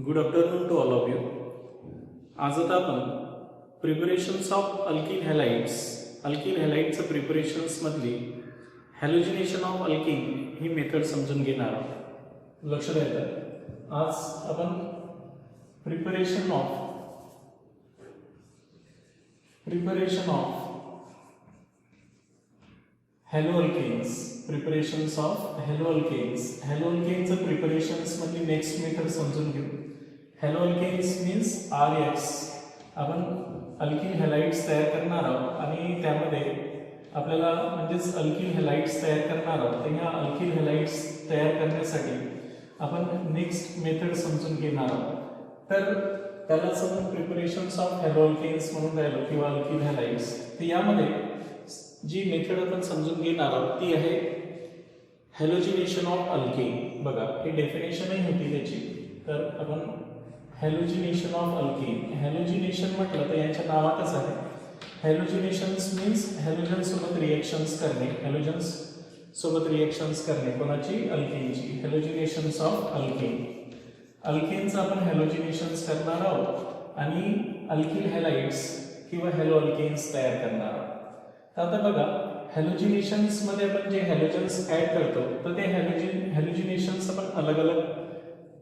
Good afternoon to all of you. आज आता आपण प्रिपरेशन्स ऑफ अल्किल हॅलाइड्सचं प्रिपरेशन्समधली हॅलोजिनेशन ऑफ अल्किन ही मेथड समजून घेणार आहोत. लक्ष द्यायचं, आज आपण प्रिपरेशन ऑफ प्रिपरेशन्स ऑफ हॅलोअल्केन्सचं प्रिपरेशन्स मधली नेक्स्ट मेथड समजून घेऊ. Haloalkanes means RX. आपण अल्किल हॅलाइड्स तयार करणार आहोत आणि त्यामध्ये आपल्याला म्हणजेच अल्किल हॅलाइड्स तयार करणार आहोत. तर ह्या अल्किल हॅलाइड्स तयार करण्यासाठी आपण नेक्स्ट मेथड समजून घेणार आहोत. तर त्यालाच आपण प्रिपरेशन्स ऑफ हॅलोअल्केन्स म्हणून राहिलो किंवा अल्किल हॅलाइड्स. तर यामध्ये जी मेथड आपण समजून घेणार आहोत ती आहे हॅलोजिनेशन ऑफ अल्केन. बघा, ही डेफिनेशनही होती त्याची. तर आपण हॅलोजिनेशन ऑफ अल्केन, हॅलोजिनेशन म्हटलं तर यांच्या नावातच आहे. हॅलोजिनेशन्स मीन्स हॅलोजन सोबत रिएक्शन्स करणे, हॅलोजन्स सोबत रिएक्शन्स करणे. कोणाची? अल्केनची. हॅलोजिनेशन्स ऑफ अल्केन. अल्केनचं आपण हॅलोजिनेशन्स करणार आहोत आणि अल्किल हॅलाइड्स किंवा हॅलो अल्केन्स तयार करणार आहोत. तर आता बघा, हॅलोजिनेशन्स मध्ये आपण जे हॅलोजन्स ऍड करतो तर ते हॅलोजिनेशन्स आपण अलग अलग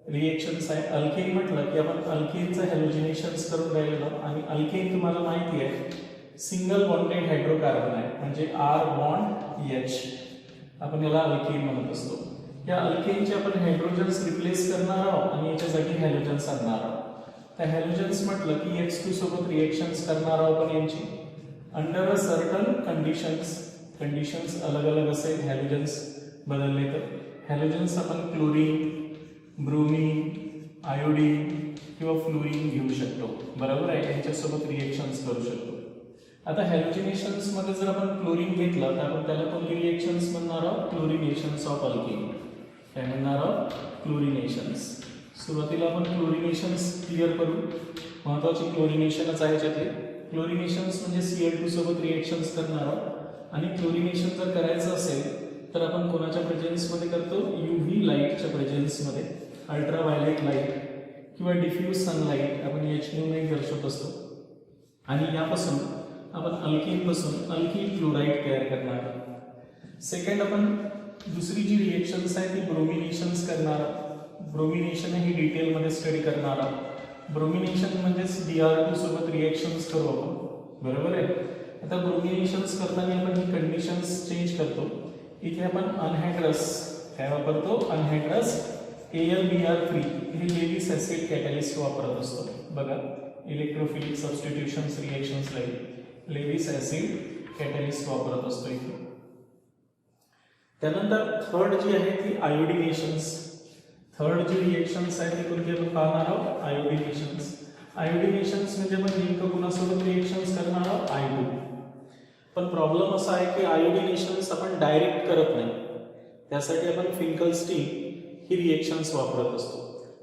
रिएक्शन्स आहे. अल्केन म्हटलं की आपण अल्केनचं हॅलोजिनेशन्स करून राहिलो आणि अल्केन तुम्हाला माहिती आहे सिंगल बॉन्डेड हायड्रोकार्बन आहे, म्हणजे R बॉन्ड H. आपण याला अल्केन म्हणत असतो. या अल्केनचे आपण हायड्रोजन्स रिप्लेस करणार आहोत आणि याच्या जागी हॅलोजन्स आणणार आहोत. त्या हॅलोजन्स म्हटलं की H2 सोबत रिएक्शन्स करणार आहोत आपण यांची अंडर अ सर्टन कंडिशन्स अलग अलग असेल. हॅलोजन्स बदलले तर हॅलोजन्स आपण क्लोरीन, ब्रोमीन, आयोडीन किंवा फ्लोरीन घेऊ शकतो. बरोबर आहे, यांच्यासोबत रिएक्शन्स करू शकतो. आता हॅलोजिनेशन्स मध्ये जर आपण क्लोरीन घेतलं तर आपण त्याला कोणती रिएक्शन्स म्हणणार आहोत? क्लोरिनेशन्स ऑफ अल्केन. काय म्हणणार आहोत? क्लोरिनेशन्स. सुरुवातीला आपण क्लोरिनेशन्स क्लिअर करू. महत्वाची क्लोरिनेशनच आहे त्यातले. क्लोरिनेशन्स म्हणजे Cl2 सोबत रिएक्शन्स करणार आहोत आणि क्लोरिनेशन जर करायचं असेल तर आपण कोणाच्या प्रेझेन्समध्ये करतो? UV लाईटच्या प्रेझेन्समध्ये. अल्ट्राव्हायलेट लाईट किंवा डिफ्यूज सनलाईट आपण H ने दर्शवत असतो. आणि यापासून आपण अल्केनपासून अल्किल क्लोराईड तयार करणार आहोत. सेकंड, आपण दुसरी जी रिएक्शन्स आहे ती ब्रोमिनेशन्स करणार आहोत. ब्रोमिनेशन ही डिटेलमध्ये स्टडी करणार आहोत. ब्रोमिनेशन म्हणजेच Br2 सोबत रिएक्शन्स करू आपण. बरोबर आहे. आता ब्रोमिनेशन्स करताना आपण ही कंडिशन्स चेंज करतो. इथे आपण अनहायड्रस काय वापरतो? अनहायड्रस AlBr3 हे लेविस ऍसिड कॅटॅलिस्ट वापरत असतो. बघा, electrophilic substitutions reactions Lewis acid catalyst वापरत असतो इथे. त्यानंतर थर्ड जी आहे ती आयोडिनेशन्स. थर्ड जी रिएक्शन्स आहे ती कोणती आपण पाहणार आहोत? आयोडिनेशन्स. आयोडिनेशन्स म्हणजे आपण नेमकं कुणासोबत रिएक्शन्स करणार आहोत? I2. पण प्रॉब्लेम असा आहे की आयोडिनेशन्स आपण डायरेक्ट करत नाही. त्यासाठी आपण फिंकलस्टीन ही रिएक्शन्स वापरत असतो.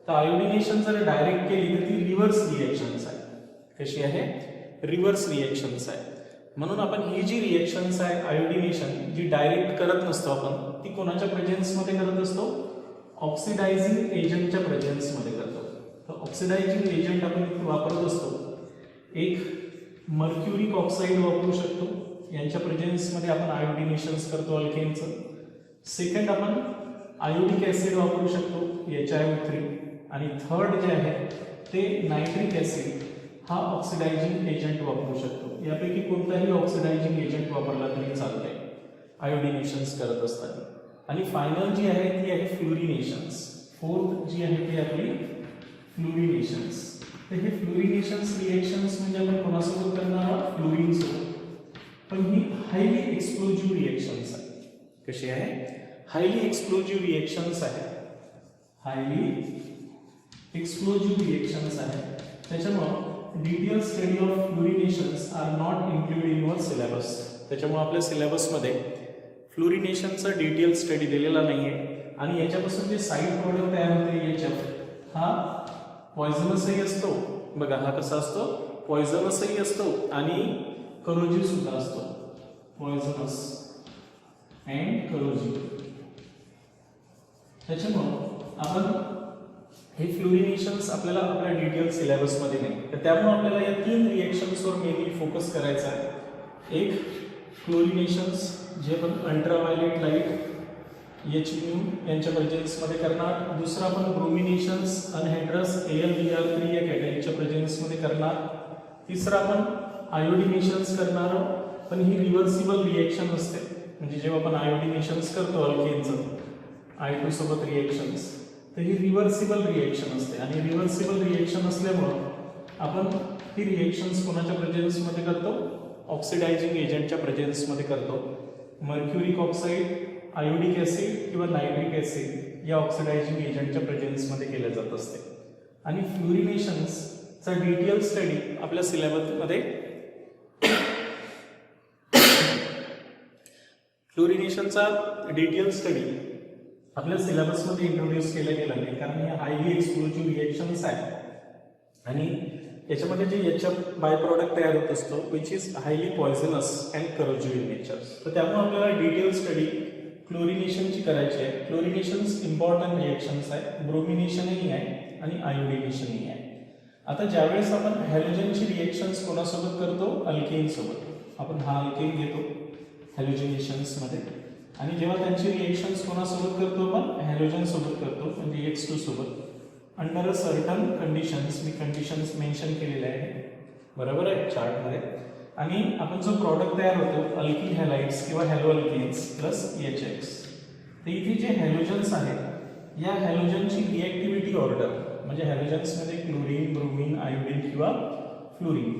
तर आयोडिनेशन जर डायरेक्ट केली तर ती रिव्हर्स रिएक्शन्स आहे. कशी आहे? रिव्हर्स रिएक्शन्स आहे. म्हणून आपण ही जी रिएक्शन्स आहे आयोडिनेशन जी डायरेक्ट करत नसतो आपण, ती कोणाच्या प्रेझेन्समध्ये करत असतो? ऑक्सिडायझिंग एजंटच्या प्रेझेन्समध्ये करतो. तर ऑक्सिडायझिंग एजंट आपण इथे वापरत असतो. एक मर्क्युरिक ऑक्साईड वापरू शकतो. यांच्या प्रेझेन्समध्ये आपण आयोडिनेशन्स करतो अल्केनचं. सेकंड, आपण आयोडिक ऍसिड वापरू शकतो HiO3. आणि थर्ड जे आहे ते नायट्रिक ऍसिड हा ऑक्सिडायझिंग एजंट वापरू शकतो. यापैकी कोणताही ऑक्सिडायझिंग एजंट वापरला तरी चालतंय आयोडिनेशन्स करत असताना. आणि फायनल जी आहे ती आहे फ्लोरिनेशन्स. फोर्थ जी आहे ती आपली फ्लोरिनेशन्स. तर हे फ्लोरिनेशन्स रिएक्शन्स म्हणजे आपण कोणासोबत करणार आहोत? फ्लोरीन सोबत. पण ही हायली एक्सप्लोजिव्ह रिएक्शन्स आहे. कशी आहे? हायली एक्सप्लोजिव्ह रिएक्शन्स आहे. हायली एक्सप्लोजिव्ह रिएक्शन्स आहे. त्याच्यामुळं detail study of fluorinations are not included in your syllabus. त्याच्यामुळे आपल्या सिलेबसमध्ये फ्लोरिनेशनचा डिटेल स्टडी दिलेला नाहीये. आणि याच्यापासून जे साईड प्रोडक्ट तयार होते HF हा पॉइझनसही असतो. बघा, हा कसा असतो? पॉइझनसही असतो आणि करोजिव्ह सुद्धा असतो. Poisonous and करोजिव्ह. त्याच्यामुळं आपण हे फ्लोरिनेशन्स आपल्याला आपल्या डिटेल सिलेबसमध्ये नाही, तर त्यामुळे आपल्याला या 3 रिएक्शन्सवर मेनली फोकस करायचा आहे. एक फ्लोरिनेशन्स जे आपण अल्ट्राव्हायोलेट लाईट HMU यांच्या प्रेझेन्समध्ये करणार. दुसरा आपण ब्रोमिनेशन्स अनहेड्रस AlBr3 या कॅटॅलिकच्या प्रेझेन्समध्ये करणार. तिसरा आपण आयोडिनेशन्स करणार, पण ही रिव्हर्सिबल रिएक्शन असते. म्हणजे जेव्हा आपण आयोडिनेशन्स करतो अल्केनचं I2 सोबत रिएक्शन्स, तर ही रिव्हर्सिबल रिएक्शन असते. आणि रिव्हर्सिबल रिएक्शन असल्यामुळं आपण ही रिएक्शन्स कोणाच्या प्रेझेन्समध्ये करतो? ऑक्सिडायझिंग एजंटच्या प्रेझेन्समध्ये करतो. मर्क्युरिक ऑक्साईड, आयोडिक ॲसिड किंवा नायट्रिक ॲसिड या ऑक्सिडायझिंग एजंटच्या प्रेझेन्समध्ये केलं जात असते. आणि फ्लोरिनेशन्सचा डिटेल स्टडी आपल्या सिलेबसमध्ये फ्लोरिनेशनचा डिटेल स्टडी आपल्या सिलेबसमध्ये इंट्रोड्यूस केला गेला नाही, कारण हे हायली एक्सप्लोजिव्ह रिएक्शन्स आहेत आणि याच्यामध्ये जे HF बाय प्रॉडक्ट तयार होत असतो which is highly poisonous and corrosive in nature. तर त्यामुळे आपल्याला डिटेल स्टडी क्लोरिनेशनची करायची आहे. क्लोरिनेशन्स इम्पॉर्टंट रिएक्शन्स आहेत, ब्रोमिनेशनही आहे आणि आयोडिनेशनही आहे. आता ज्यावेळेस आपण हॅलोजनची रिएक्शन्स कोणासोबत करतो? अल्केन सोबत. आपण हा अल्केन घेतो हॅलोजिनेशन्समध्ये आणि जेव्हा त्यांची रिएक्शन्स कोणासोबत करतो? आपण हॅलोजन सोबत करतो, म्हणजे X2 सोबत. Under a certain conditions, me conditions mention केलेले आहे, बरोबर आहे चार्टमध्ये. आणि आपण जो प्रॉडक्ट तयार होतो अल्किल हॅलाइड्स किंवा हॅलो अल्केन्स प्लस HX, तर इथे जे हॅलोजन्स आहेत या हॅलोजनची रिएक्टिव्हिटी ऑर्डर, म्हणजे हॅलोजन्समध्ये क्लोरीन, ब्रोमीन, आयोडीन किंवा फ्लोरीन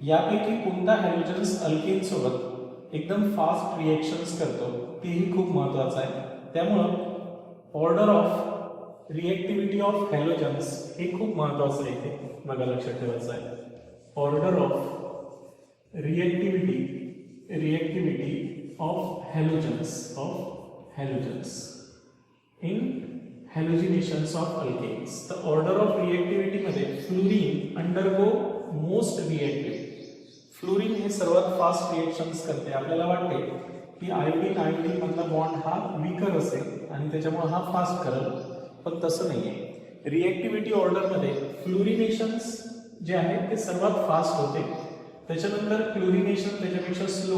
यापैकी कोणता हॅलोजन्स अल्केन सोबत एकदम फास्ट रिएक्शन्स करतो तेही खूप महत्त्वाचं आहे. त्यामुळं ऑर्डर ऑफ रिएक्टिव्हिटी ऑफ हॅलोजन्स हे खूप महत्त्वाचं आहे. इथे बघा लक्षात ठेवायचं आहे. Order of reactivity of halogens in halogenations of alkanes. The order of reactivity मध्ये fluorine undergo most reactive. Fluorine हे सर्वात फास्ट रिएक्शन्स करते. आपल्याला वाटते की आयोडीन मधला बॉन्ड हा वीकर असेल आणि त्याच्यामुळे हा फास्ट करेल, पण तसं नाहीये. रिएक्टिव्हिटी ऑर्डर मध्ये फ्लोरिनेशन्स जे आहेत ते सर्वात फास्ट होते, त्याच्यानंतर क्लोरिनेशन त्याच्यापेक्षा स्लो,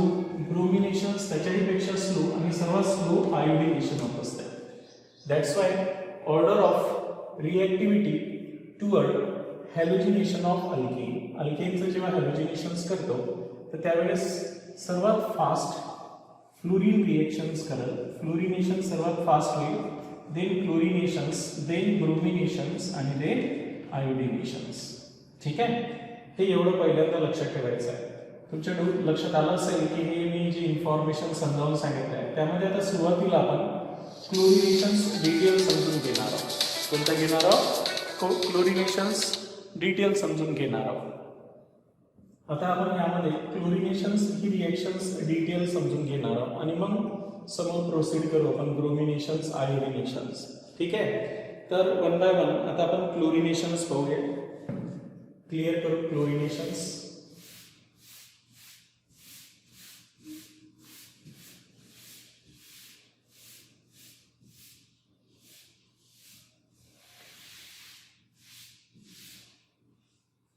ब्रोमिनेशन्स त्याच्याही पेक्षा स्लो आणि सर्वात स्लो आयोडिनेशन होत असते. That's why order of reactivity toward halogenation of alkane. अल्केनचं जेव्हा हॅलोजिनेशन्स करतो तर त्यावेळेस सर्वात फास्ट फ्लोरीन रिएक्शन्स करेल, फ्लोरिनेशन सर्वात फास्ट होईल, देन क्लोरिनेशन्स, देन ब्रोमिनेशन्स आणि देन आयोडिनेशन्स. ठीक आहे, हे एवढं पहिल्यांदा लक्षात ठेवायचं आहे. तुमच्या लक्षात आलं असेल की हे मी जी इन्फॉर्मेशन समजावून सांगितलं आहे त्यामध्ये आता सुरुवातीला आपण क्लोरिनेशन्स डिटेल समजून घेणार आहोत. कोणता घेणार आहोत? क्लोरिनेशन्स डिटेल समजून घेणार आहोत. आता आपण यामध्ये क्लोरिनेशन्स ही रिएक्शन्स डिटेल समजून घेणार आहोत आणि मग समोर प्रोसीड करू आपण ब्रोमिनेशन्स, आयोडिनेशन्स. ठीक आहे, तर वन बाय वन आता आपण क्लोरिनेशन्स पाहूया. क्लियर करू क्लोरिनेशन्स.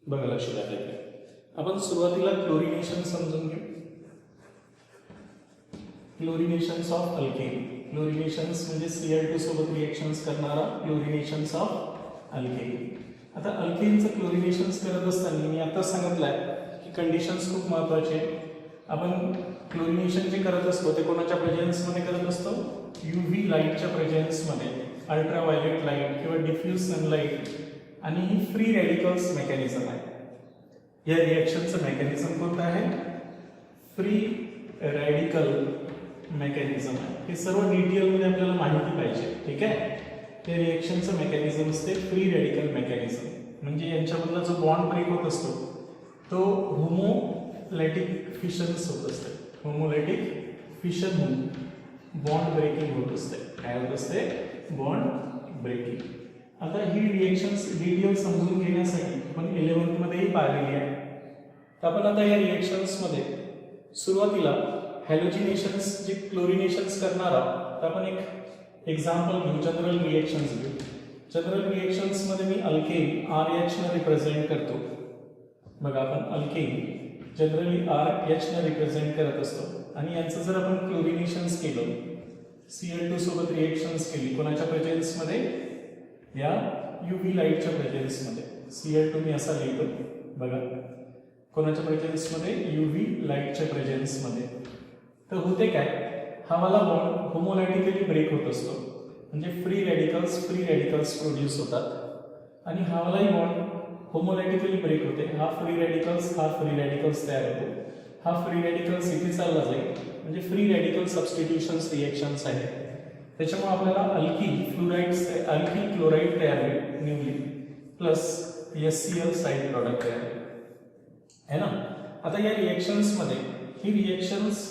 बघा लक्षात आलं. आपण सुरुवातीला क्लोरिनेशन समजून घेऊ. क्लोरिनेशन्स ऑफ अल्केन. क्लोरिनेशन्स म्हणजे Cl2 सोबत रिएक्शन्स करणारा क्लोरिनेशन्स ऑफ अल्केन. आता अल्केनचं क्लोरिनेशन्स करत असताना मी आता सांगितलंय की कंडिशन्स खूप महत्त्वाचे आहेत. आपण क्लोरिनेशन जे करत असतो ते कोणाच्या प्रेझेन्समध्ये करत असतो? UV लाईटच्या प्रेझेन्समध्ये, अल्ट्राव्हायोलेट लाईट किंवा डिफ्यूज सनलाईट. आणि ही फ्री रॅडिकल्स मेकॅनिझम आहे. या रिएक्शनचं मेकॅनिझम कोणतं आहे? फ्री रॅडिकल मेकॅनिझम आहे. हे सर्व डिटेलमध्ये आपल्याला माहिती पाहिजे. ठीक आहे, त्या रिएक्शनचं मेकॅनिझम असते फ्री रॅडिकल मेकॅनिझम. म्हणजे यांच्यामधला जो बॉन्ड ब्रेक होत असतो तो होमोलॅटिक फिशन्स होत असते. होमोलॅटिक फिशन होऊन बॉन्ड ब्रेकिंग होत असते. काय होत असते? Bond breaking. आता ही रिएक्शन्स डिटेल समजून घेण्यासाठी आपण 11th मध्येही पाहिलेली आहे. तर आपण आता या रिएक्शन्समध्ये सुरुवातीला हॅलोजिनेशन्स जे क्लोरिनेशन्स करणार आहोत तर आपण एक एक्झाम्पल घेऊ, जनरल रिएक्शन्स घेऊ जनरल रिएक्शन्स मध्ये मी अल्केन RH ने रिप्रेझेंट करतो. बघा आपण अल्केन जनरली RH ने रिप्रेझेंट करत असतो आणि यांचं जर आपण क्लोरिनेशन्स केलं, Cl2 सोबत रिएक्शन्स केली कोणाच्या प्रेझेन्स मध्ये, या UV लाईटच्या प्रेझेन्स मध्ये. Cl2 मी असा लिहितो बघा, कोणाच्या प्रेझेन्स मध्ये, UV लाईटच्या प्रेझेन्स मध्ये. तर होते काय, हा वाला बॉन्ड होमोलॅटिकली ब्रेक होत असतो, म्हणजे फ्री रॅडिकल्स प्रोड्यूस होतात आणि हा वालाही बॉन्ड होमोलॅटिकली ब्रेक होते. हा फ्री रॅडिकल्स तयार होतो. हा फ्री रॅडिकल्स इथे चालला जाईल, म्हणजे फ्री रॅडिकल सबस्टिट्यूशन्स रिएक्शन्स आहेत. त्याच्यामुळे आपल्याला अल्किल क्लोराईड तयार होईल newly, plus HCl side product तयार होईल है ना. आता या रिएक्शन्स मध्ये ही रिएक्शन्स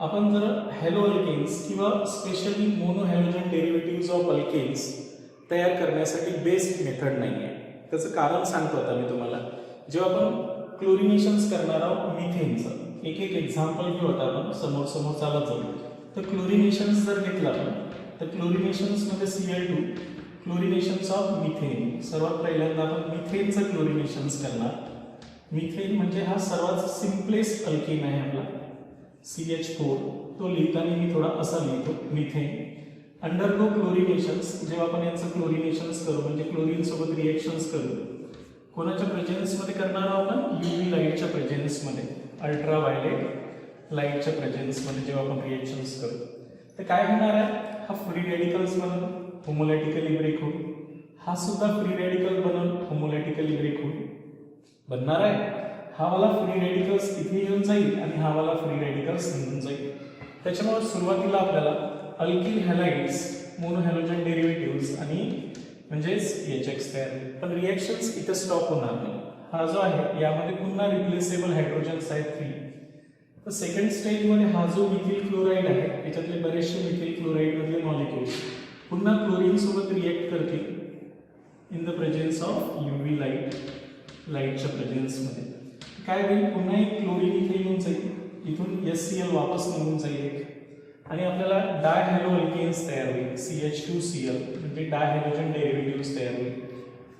आपण जर हॅलो अल्केन्स किंवा specially mono halogen derivatives of alkanes तयार करण्यासाठी बेस्ट मेथड नाही आहे. त्याचं कारण सांगतो आता मी तुम्हाला. जेव्हा आपण क्लोरिनेशन्स करणार आहोत मिथेनचं, एक एक्झाम्पल घेऊ आता आपण समोर चालत जाऊ. तर क्लोरिनेशन्स जर घेतला आपण, तर क्लोरिनेशन्स मध्ये Cl2 क्लोरिनेशन्स ऑफ मिथेन. सर्वात पहिल्यांदा आपण मिथेनचं क्लोरिनेशन्स करणार. मिथेन म्हणजे हा सर्वात सिम्पलेस्ट अल्केन आहे आपला, CH4. तो लिहिताना मी थोडा असा लिहितो मिथेन. अंडरगो क्लोरिनेशन्स, जेव्हा आपण यांचं क्लोरिनेशन्स करू म्हणजे क्लोरीन सोबत रिएक्शन्स करू, कोणाच्या प्रेझेन्स मध्ये करणार आहोत आपण, UV लाईटच्या प्रेझेन्स मध्ये, अल्ट्राव्हायलेट लाईटच्या प्रेझेन्स मध्ये जेव्हा आपण रिएक्शन्स करू, तर काय होणार आहे, हा फ्री रॅडिकल्स बनून होमोलॅटिकली ब्रेक होईल. हा सुद्धा फ्री रॅडिकल बनून होमोलॅटिकली ब्रेक होईल बनणार आहे. हा वाला फ्री रॅडिकल्स इथे येऊन जाईल आणि हा वाला फ्री रॅडिकल्स निघून जाईल. त्याच्यामुळे सुरुवातीला आपल्याला अल्किल हॅलाइड्स, मोनो हॅलोजन डेरिव्हेटिव्हज आणि म्हणजेच HX तयार होईल. पण रिएक्शन्स इथे स्टॉप होणार नाही. हा जो आहे यामध्ये पुन्हा रिप्लेसेबल हायड्रोजन्स आहेत 3. तर सेकंड स्टेजमध्ये हा जो मिथिल क्लोराईड आहे, याच्यातले बरेचसे मिथिल क्लोराईड मधले मॉलिक्युल्स पुन्हा क्लोरीन सोबत रिएक्ट करतील in the presence of UV लाईटच्या प्रेझेन्स मध्ये. काय होईल, पुन्हा एक क्लोरीन इथे येऊन जाईल, इथून HCl वापस निघून जाईल आणि आपल्याला डायहॅलो अल्केन्स तयार होईल. CH2Cl म्हणजे डायहॅलोजन डेरिव्हेटिव्हज तयार होईल.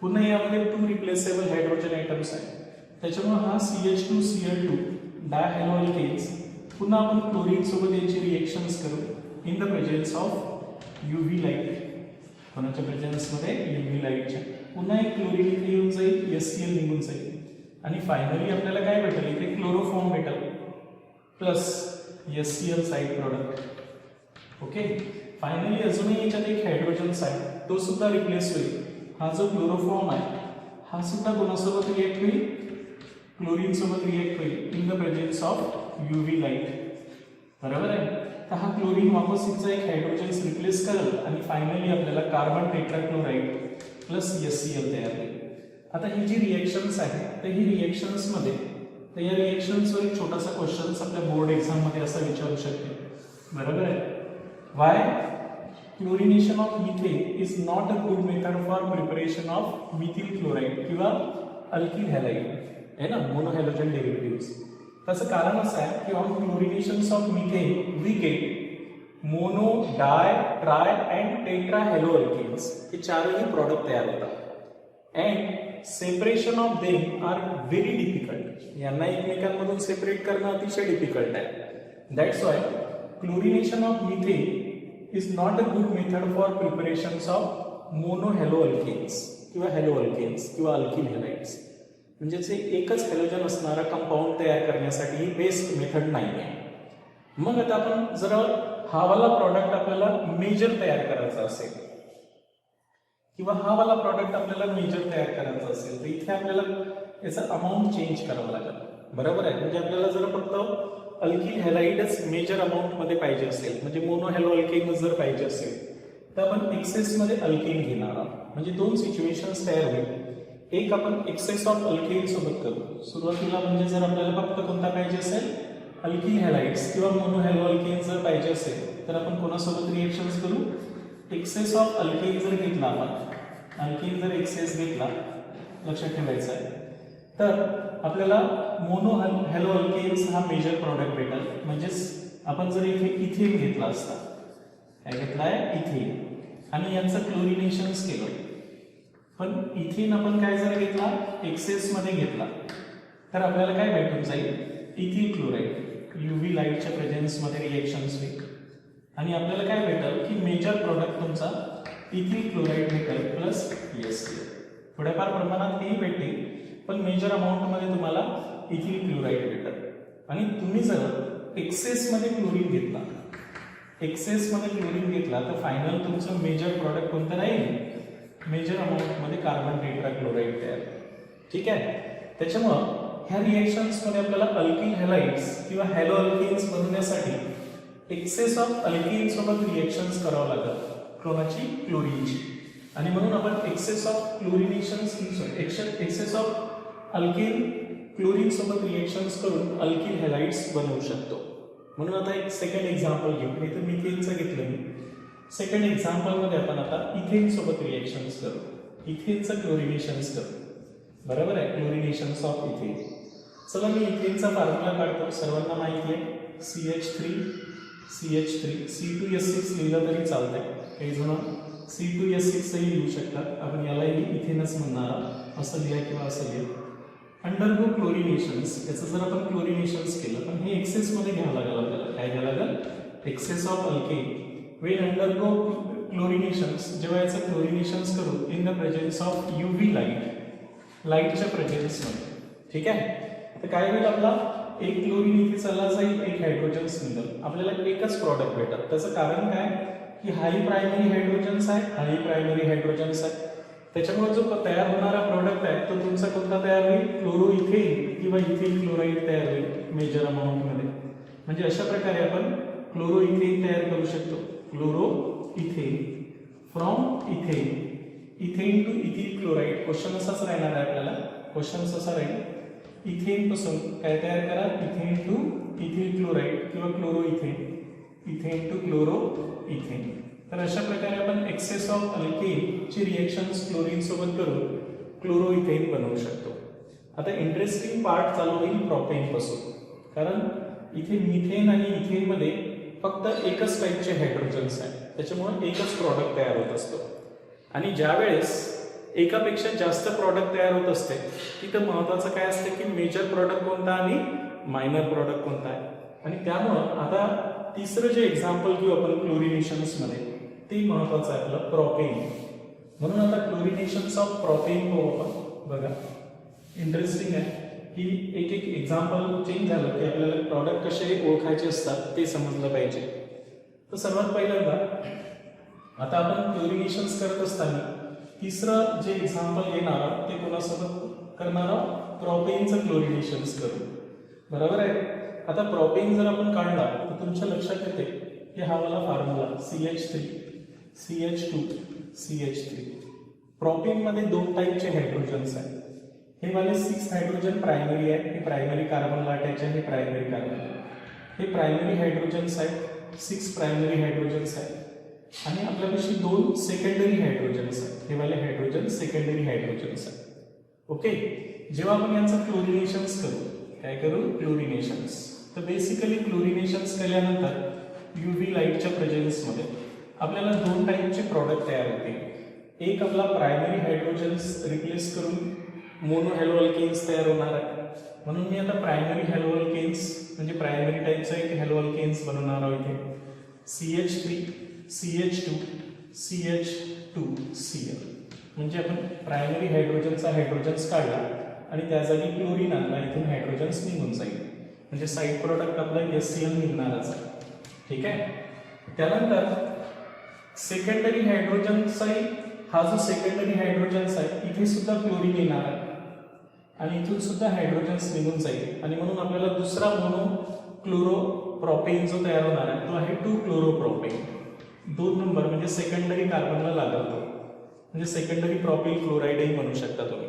पुन्हा यामध्ये 2 रिप्लेसेबल हायड्रोजन आयटम्स आहेत. त्याच्यामुळे हा CH2Cl2 डायहॅलो अल्केन्स पुन्हा आपण क्लोरीन सोबत याची रिएक्शन्स करू in the presence of UV light. कोणाच्या प्रेझेन्स मध्ये, UV लाईटच्या. पुन्हा एक क्लोरीन इथे येऊन जाईल, HCl निघून जाईल आणि फायनली आपल्याला काय भेटेल, इथे क्लोरोफॉर्म भेटेल plus HCl side product. Okay, finally अजूनही याच्यात एक हायड्रोजन आहे, तो सुद्धा रिप्लेस होईल. हा जो क्लोरोफॉर्म आहे हा सुद्धा कोणासोबत रिएक्ट होईल, क्लोरीन सोबत रिएक्ट होईल in the presence of UV light. बरोबर आहे. तर हा क्लोरीन वापस इथचा एक हायड्रोजन रिप्लेस करेल आणि फायनली आपल्याला कार्बन टेट्राक्लोराइड प्लस HCl तयार होईल. आता ही जी रिएक्शन्स आहे, तर ही रिएक्शन्स मध्ये, तर या रिएक्शन्सवर एक छोटासा क्वेश्चन आपल्या बोर्ड एक्झाम मध्ये असा विचारू शकते. बरोबर आहे. Y chlorination of methane is not a good method for preparation of methyl chloride किंवा अल्किल हॅलाइड आहे ना, मोनो हॅलोजन डेरिव्हेटिव्हज. त्याचं कारण असं आहे की on chlorinations of methane we get mono, di, tri and tetra halo alkanes. हे चारही प्रॉडक्ट तयार होतात and separation of them are very difficult. यांना एकमेकांमधून सेपरेट करणं अतिशय डिफिकल्ट आहे. That's why chlorination of methane is not a good method for preparations of mono halo alkanes किंवा हॅलो अल्केन्स किंवा अल्किल हॅलाइड्स. म्हणजेच एकच हॅलोजन असणारा कंपाऊंड तयार करण्यासाठी ही बेस्ट मेथड नाही आहे. मग आता आपण जर हा वाला प्रॉडक्ट आपल्याला मेजर तयार करायचा असेल किंवा हा वाला प्रॉडक्ट आपल्याला मेजर तयार करायचा असेल, तर इथे आपल्याला याचा अमाऊंट चेंज करावा लागेल. बरोबर आहे. म्हणजे आपल्याला जर फक्त अल्किल हॅलाइडच मेजर अमाऊंट मध्ये पाहिजे असेल, म्हणजे मोनो हॅलो अल्केनच जर पाहिजे असेल, तर आपण एक्सेस मध्ये अल्केन घेणार आहोत. म्हणजे 2 सिच्युएशन्स तयार होईल. एक आपण एक्सेस ऑफ अल्केन सोबत करू सुरुवातीला. म्हणजे जर आपल्याला फक्त कोणता पाहिजे असेल, अल्किल हॅलाइड्स किंवा मोनो हॅलो अल्केन जर पाहिजे असेल, तर आपण कोणासोबत रिएक्शन्स करू, एक्सेस ऑफ अल्केन जर घेतला आपण, अल्केन जर एक्सेस घेतला, लक्षात ठेवायचं आहे, तर आपल्याला मोनो हॅलो अल्केन्स हा मेजर प्रॉडक्ट भेटेल. म्हणजेच आपण जर इथे इथेन घेतला असता, काय घेतलाय इथेन, आणि यांचं क्लोरिनेशन्स केलं, पण इथेन आपण काय जर घेतला एक्सेस मध्ये घेतला तर आपल्याला काय भेटून जाईल इथिल क्लोराईड UV लाईटच्या प्रेझेन्स मध्ये रिएक्शन्स होईल आणि आपल्याला काय भेटेल की मेजर प्रोडक्ट तुमचा इथिल क्लोराईड भेटेल प्लस ESCl. थोड्याफार प्रमाणात हेही भेटेल पण मेजर अमाऊंट मध्ये तुम्हाला इथिल क्लोराईड भेटेल. आणि तुम्ही जर एक्सेस मध्ये क्लोरीन घेतला तर फायनल तुमचं मेजर प्रोडक्ट कोणतं राहील मेजर अमाऊंट मध्ये कार्बन टेट्राक्लोराईड तयार. ठीक आहे. त्याच्यामुळं ह्या रिएक्शन्स मध्ये आपल्याला अल्किल हॅलाइड्स किंवा हॅलो अल्केन्स बनवण्यासाठी एक्सेस ऑफ अल्केन सोबत रिएक्शन्स करावं लागतात कोणाची क्लोरीनची. आणि म्हणून आपण excess of excess of alkane chlorine सोबत रिएक्शन्स करून अल्किल हॅलाइड्स बनवू शकतो. म्हणून आता एक सेकंड एक्झाम्पल घेऊ. इथे मिथेनचं घेतलं मी. सेकंड एक्झाम्पल मध्ये आपण आता इथेन सोबत रिएक्शन्स करू. इथेनचं क्लोरिनेशन्स करू. बरोबर आहे. क्लोरिनेशन्स ऑफ इथेन. चला मी इथेनचा फॉर्म्युला काढतो. सर्वांना माहिती आहे CH3 C2S6 लिहिलं तरी चालतंय. काही जण C2S6 ही लिहू शकतात. आपण यालाही इथेनच म्हणणार आहोत. असं लिहा किंवा असं लिहा. अंडरगो क्लोरिनेशन्स. याचं जर आपण क्लोरिनेशन्स केलं पण हे एक्सेस मध्ये घ्यावं लागेल आपल्याला. काय घ्यावं लागेल excess of alkane when undergo chlorinations. जेव्हा याचं क्लोरिनेशन्स करू in the presence of UV लाईटच्या प्रेझेन्स मध्ये. ठीक आहे. तर काय होईल आपला एक क्लोरीन इथे चालला जाईल एक हायड्रोजन सिंगल. आपल्याला एकच प्रॉडक्ट भेटत. त्याचं कारण काय की हाई प्रायमरी हायड्रोजन्स आहे. त्याच्यामुळे जो तयार होणारा प्रॉडक्ट आहे तो तुमचा कोणता तयार होईल क्लोरो इथेन किंवा इथिल क्लोराईड तयार होईल मेजर अमाऊंट मध्ये. म्हणजे अशा प्रकारे आपण क्लोरो इथेन तयार करू शकतो. Chloroethane from ethane to ethyl chloride. Question असाच राहणार आहे आपल्याला. क्वेश्चन असा राहील इथेन पासून काय तयार करा इथेन टू इथिल क्लोराईड किंवा chloro ethane two chloro ethane. तर अशा प्रकारे आपण एक्सेस ऑफ अल्केन ची रिएक्शन्स क्लोरीन सोबत करून क्लोरो इथेन बनवू शकतो. आता इंटरेस्टिंग पार्ट चालू होईल प्रोपेन पासून. कारण इथे मिथेन आणि इथेन मध्ये फक्त एकच टाईपचे हायड्रोजन्स आहेत. त्याच्यामुळे एकच प्रॉडक्ट तयार होत असतो. आणि ज्या वेळेस एकापेक्षा जास्त प्रॉडक्ट तयार होत असते तिथं महत्वाचं काय असते की मेजर प्रॉडक्ट कोणता आणि मायनर प्रॉडक्ट कोणता आहे. आणि त्यामुळं आता तिसरं जे एक्झाम्पल घेऊ आपण क्लोरिनेशन्स मध्ये ते महत्वाचं आहे आपलं प्रोपेन. म्हणून आता क्लोरिनेशन्स ऑफ प्रोपेन पाहू आपण. बघा इंटरेस्टिंग आहे की एक एक्झाम्पल चेंज झालं की आपल्याला प्रॉडक्ट कसे ओळखायचे असतात ते समजलं पाहिजे. तर सर्वात पहिल्यांदा आता आपण क्लोरिनेशन्स करत असताना तिसरं जे एक्झाम्पल येणार ते कोणासोबत करणार आहोत प्रोपेनचं क्लोरिनेशन्स करू. बरोबर आहे. आता प्रोपेन जर आपण काढला तर तुमच्या लक्षात येते की हा वाला formula CH3 CH2 CH3. Propane मध्ये दोन टाईपचे हायड्रोजन्स आहेत. हे वाले 6 हायड्रोजन प्रायमरी आहे. हे प्रायमरी कार्बनला अटॅच आहे. हे प्रायमरी कार्बन. हे प्रायमरी हायड्रोजन्स आहेत. 6 प्रायमरी हायड्रोजन्स आहेत. आणि आपल्यापाशी 2 सेकंडरी हायड्रोजन्स आहेत. हे वाले हायड्रोजन सेकंडरी हायड्रोजन्स आहेत. ओके. जेव्हा आपण यांचं क्लोरिनेशन्स करू काय करू क्लोरिनेशन्स. तर बेसिकली क्लोरिनेशन्स केल्यानंतर UV लाईटच्या प्रेझेन्स मध्ये आपल्याला 2 टाईपचे प्रॉडक्ट तयार होतील. एक आपला प्रायमरी हायड्रोजन्स रिप्लेस करून मोनो हॅलो अल्केन्स तयार होणार आहे. म्हणून मी आता प्रायमरी हॅलो अल्केन्स म्हणजे प्रायमरी टाईपचा एक हॅलो अल्केन्स बनवणार आहोत. इथे CH3 CH2 CH2Cl. म्हणजे आपण प्रायमरी हायड्रोजनचा हायड्रोजन्स काढला आणि त्या जागी क्लोरीन आणला. इथून हायड्रोजन्स निघून जाईल. म्हणजे साईड प्रोडक्ट आपला HCl निघणारच आहे. ठीक आहे. त्यानंतर सेकंडरी हायड्रोजनचा हा जो सेकंडरी हायड्रोजन्स आहे इथे सुद्धा क्लोरीन येणार आहे आणि इथून सुद्धा हायड्रोजन्स निघून जाईल. आणि म्हणून आपल्याला दुसरा मोनो क्लोरोप्रोपेन जो तयार होणार आहे तो आहे 2 क्लोरोप्रोपेन. 2 नंबर म्हणजे सेकंडरी कार्बनला लागतो. म्हणजे सेकंडरी प्रोपेन क्लोराईडही म्हणू शकता तुम्ही.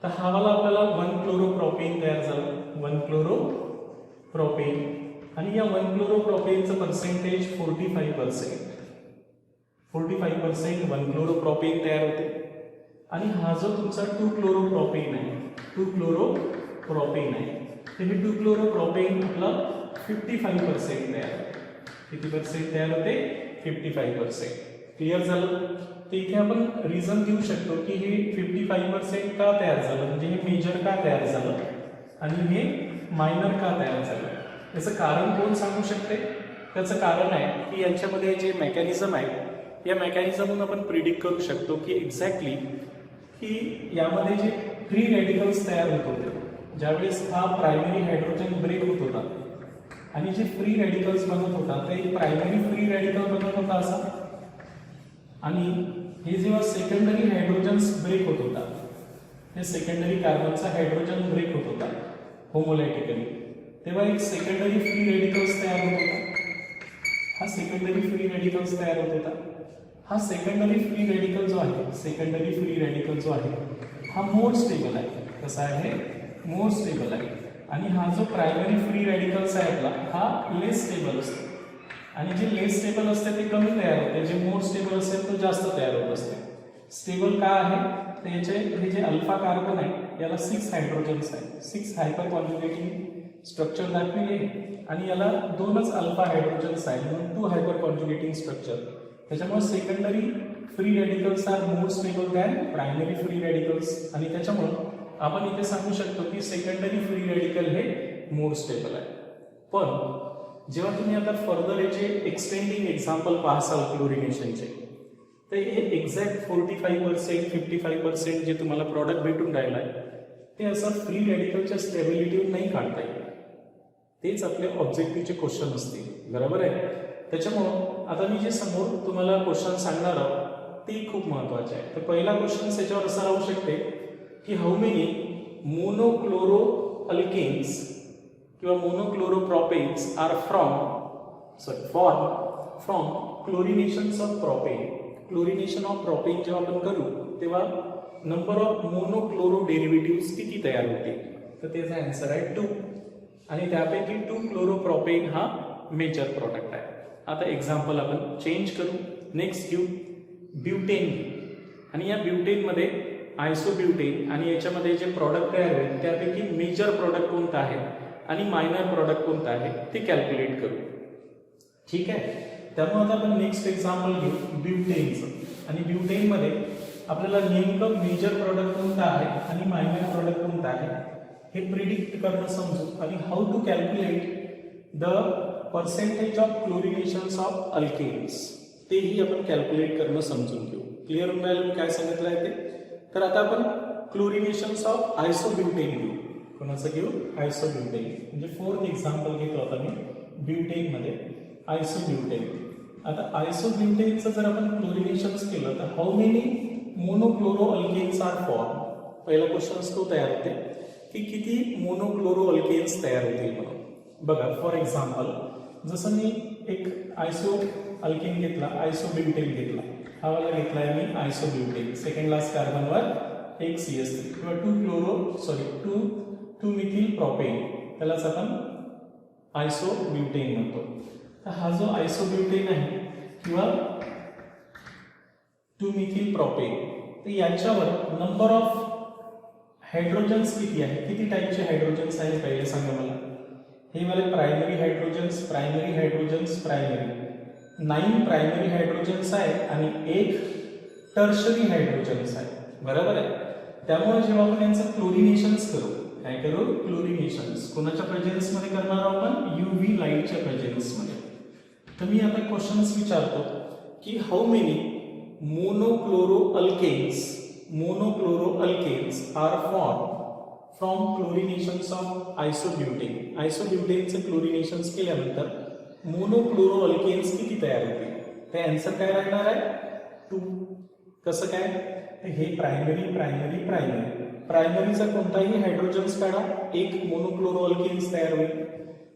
तर हा वाला आपल्याला 1 क्लोरोप्रोपेन तयार झालं. 1 क्लोरोप्रोपेन. आणि या 1 क्लोरोप्रोपेनचं पर्सेंटेज 45%. 45% 1 क्लोरोप्रोपेन तयार होते. आणि हा जो तुमचा 2 क्लोरोप्रोपेन आहे 2 क्लोरोप्रोपेन आहे तर हे 2 क्लोरोप्रोपेन आपला 55% तयार होते. किती पर्सेंट तयार होते 55%. क्लिअर झालं. तर इथे आपण रिझन देऊ शकतो की हे 55% का तयार झालं, म्हणजे हे मेजर का तयार झालं आणि हे मायनर का तयार झालं. याचं कारण कोण सांगू शकते? त्याचं कारण आहे की यांच्यामध्ये जे मेकॅनिझम आहे या मेकॅनिझमवरून आपण प्रिडिक्ट करू शकतो की एक्झॅक्टली की यामध्ये जे फ्री रेडिकल्स तयार होत होते ज्यावेळेस हा प्रायमरी हायड्रोजन ब्रेक होत होता आणि जे फ्री रेडिकल्स बनत होता ते प्रायमरी फ्री रेडिकल बनत होता असा, आणि हे जेव्हा सेकंडरी हायड्रोजन्स ब्रेक होत होता, हे सेकंडरी कार्बनचा हायड्रोजन ब्रेक होत होता होमोलायटिकली, तेव्हा एक सेकंडरी फ्री रेडिकल्स तयार होत होता. हा सेकंडरी फ्री रेडिकल्स तयार होत होता. हा सेकंडरी फ्री रेडिकल जो आहे, सेकंडरी फ्री रेडिकल जो आहे हा मोर स्टेबल आहे. कसा आहे? मोर स्टेबल आहे. आणि हा जो प्रायमरी फ्री रेडिकल्स आहे आपला हा लेस स्टेबल असतो, आणि जे लेस स्टेबल असते ते कमी तयार होते, जे मोर स्टेबल असेल तो जास्त तयार होत असते. स्टेबल का आहे? त्याचे हे जे अल्फा कार्बन आहे याला 6 हायड्रोजन्स आहे, 6 हायपर कॉन्जुगेटिंग स्ट्रक्चर दाखविले, आणि याला 2च अल्फा हायड्रोजन्स आहे म्हणून 2 हायपर कॉन्जुगेटिंग स्ट्रक्चर. त्याच्यामुळे secondary free radicals are more stable than primary free radicals, आणि त्याच्यामुळे आपण इथे सांगू शकतो की सेकंडरी फ्री रेडिकल हे मोर स्टेबल आहे. पण जेव्हा तुम्ही आता फर्दर याचे एक्सटेंडिंग एक्झाम्पल पाहसाल क्लोरिनेशनचे, तर हे एक्झॅक्ट 45%, 55% जे तुम्हाला प्रॉडक्ट भेटून राहिलं आहे ते असं फ्री रेडिकलच्या स्टेबिलिटीवर नाही काढता येईल. तेच आपले ऑब्जेक्टिव्हचे क्वेश्चन असतील, बरोबर आहे. त्याच्यामुळं आता मी जे समोर तुम्हाला क्वेश्चन सांगणार आहोत ते खूप महत्वाचे आहे. तर पहिला क्वेश्चन त्याच्यावर असा राहू शकते की हाऊ मेनी मोनोक्लोरो अल्केन्स किंवा monochloropropanes are form from chlorinations of propane. Chlorination of propane जेव्हा आपण करू तेव्हा नंबर ऑफ मोनोक्लोरो डेरिव्हेटिव्ह किती तयार होते? तर त्याचा आन्सर आहे 2, आणि त्यापैकी 2 क्लोरोप्रोपेन हा मेजर प्रॉडक्ट आहे. आता एक्झाम्पल आपण चेंज करू. नेक्स्ट घेऊ ब्युटेन, आणि या ब्युटेनमध्ये आयसोब्युटेन, आणि याच्यामध्ये जे प्रॉडक्ट तयार होईल त्यापैकी मेजर प्रॉडक्ट कोणता आहे आणि मायनर प्रॉडक्ट कोणता आहे ते कॅल्क्युलेट करू. ठीक आहे. त्यामुळे आता आपण नेक्स्ट एक्झाम्पल घेऊ ब्युटेनचं, आणि ब्युटेनमध्ये आपल्याला नेमकं मेजर प्रॉडक्ट कोणता आहे आणि मायनर प्रॉडक्ट कोणता आहे हे प्रिडिक्ट करणं समजू, आणि how to calculate the percentage of chlorinations of alkanes तेही आपण कॅल्क्युलेट करणं समजून घेऊ. क्लिअर होऊन राहिलं मी काय सांगितलं आहे ते. तर आता आपण क्लोरिनेशन्स ऑफ आयसोब्युटेन घेऊ. कोणाचं घेऊ? आयसोब्युटेन. म्हणजे 4th एक्झाम्पल घेतो आता मी ब्युटेनमध्ये आयसोब्युटेन. आता आयसोब्युटेनचं जर आपण क्लोरिनेशन्स केलं तर how many monochloro alkanes are form. पहिला क्वेश्चन तो तयार होते की किती मोनोक्लोरो अल्केन्स तयार होतील म्हणून. बघा फॉर एक्झाम्पल जसं मी एक आयसो अल्केन घेतला, आयसोब्युटेन घेतला, हा वाला घेतला आहे मी आयसोब्युटेन. सेकंड लास्ट कार्बनवर एक CH3 किंवा 2 मिथिल प्रोपेन, त्यालाच आपण आयसोब्युटेन म्हणतो. तर हा जो आयसोब्युटेन आहे किंवा 2 मिथिल प्रोपेन, तर याच्यावर नंबर ऑफ हायड्रोजन्स किती आहे, किती टाईपचे हायड्रोजन्स आहे पहिले सांगा मला. हे वाले primary hydrogens, primary hydrogens, primary 9 primary hydrogens आहे आणि 1 टर्शरी हायड्रोजन्स आहे, बरोबर आहे. त्यामुळे जेव्हा आपण यांचं क्लोरिनेशन्स करू, काय करू? क्लोरिनेशन्स कोणाच्या प्रेझेन्समध्ये करणार आहोत आपण? UV लाईटच्या प्रेझेन्समध्ये. तर मी आता क्वेश्चन्स विचारतो की how many monochloro alkanes are form from chlorinations of isobutane. आयसोब्युटेनचं क्लोरिनेशन्स केल्यानंतर मोनोक्लोरो अल्केन्स किती तयार होतील? ते आन्सर काय राहणार आहे? 2. कसं काय? हे प्रायमरीचा कोणताही हायड्रोजन्स काढा, एक मोनोक्लोरो अल्केन्स तयार होईल.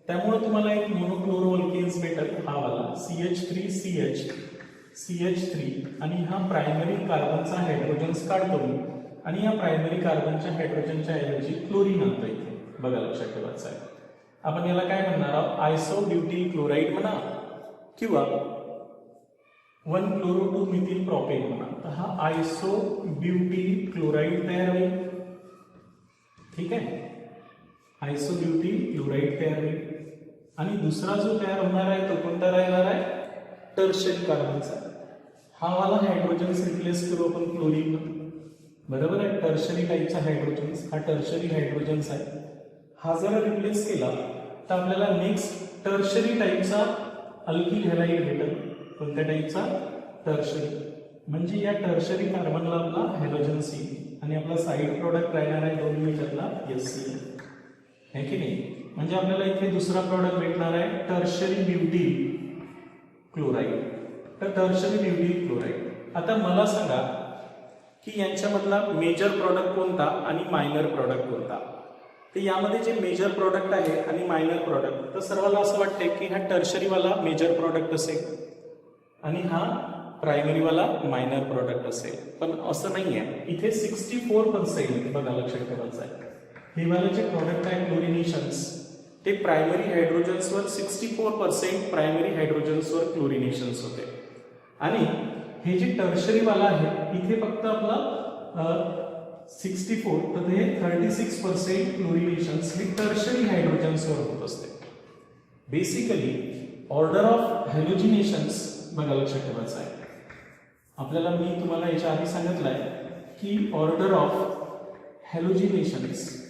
त्यामुळे तुम्हाला एक मोनोक्लोरो अल्केन्स भेटेल, हा वाला CH3 आणि हा प्रायमरी कार्बनचा हायड्रोजन्स काढतो मी, आणि या प्रायमरी कार्बनच्या हायड्रोजनच्या ऐवजी क्लोरीन आणतो इथे. बघा लक्षात ठेवायचं आहे. आपण याला काय म्हणणार आहोत? आयसोब्युटिल क्लोराईड म्हणा किंवा 1-chloro-2 मिथिल प्रोपेन म्हणा. तर हा आयसोब्युटिल क्लोराईड तयार होईल. ठीक आहे, आयसोब्युटिल क्लोराईड तयार होईल. आणि दुसरा जो तयार होणार आहे तो कोणता राहणार आहे? टर्शरी कार्बनचा. हा वाला हायड्रोजन्स रिप्लेस करू आपण क्लोरीन, बरोबर आहे. टर्शरी टाईपचा हायड्रोजन्स, हा टर्शरी हायड्रोजन्स आहे. हा जर रिप्लेस केला तर आपल्याला नेक्स्ट टर्शरी टाईपचा अल्किल हॅलाइड भेटेल. कोणत्या टाईपचा? टर्शरी. म्हणजे या टर्शरी कार्बनला आपला हॅलोजन्स येईल आणि आपला साईड प्रोडक्ट राहणार आहे 2 मीटरला HCl, है की नाही. म्हणजे आपल्याला इथे दुसरा प्रोडक्ट भेटणार आहे टर्शरी ब्युटिल क्लोराईड. तर टर्शरी ब्युटिल क्लोराईड. आता मला सांगा की यांच्यामधला मेजर प्रोडक्ट कोणता आणि मायनर प्रोडक्ट कोणता. तर यामध्ये जे मेजर प्रोडक्ट आहे आणि मायनर प्रोडक्ट, तर सर्वांना असं वाटते की हा टर्शरीवाला मेजर प्रोडक्ट असेल आणि हा प्रायमरीवाला मायनर प्रोडक्ट असेल. पण असं नाही आहे. इथे 64% बघा लक्षात ठेवायचं आहे. हे वाले जे प्रोडक्ट आहे क्लोरिनेशन्स, ते प्रायमरी हायड्रोजन्सवर 64% प्रायमरी हायड्रोजन्सवर क्लोरिनेशन्स होते. आणि हे जे टर्शरीवाला आहे इथे फक्त आपला 64, तर हे 36% क्लोरिनेशन्स हे टर्शरी हायड्रोजन्सवर होत असते. बेसिकली ऑर्डर ऑफ हॅलोजिनेशन्स बघा लक्षात ठेवायचं आहे. आपल्याला मी तुम्हाला याच्या आधी सांगितलं आहे की ऑर्डर ऑफ हॅलोजिनेशन्स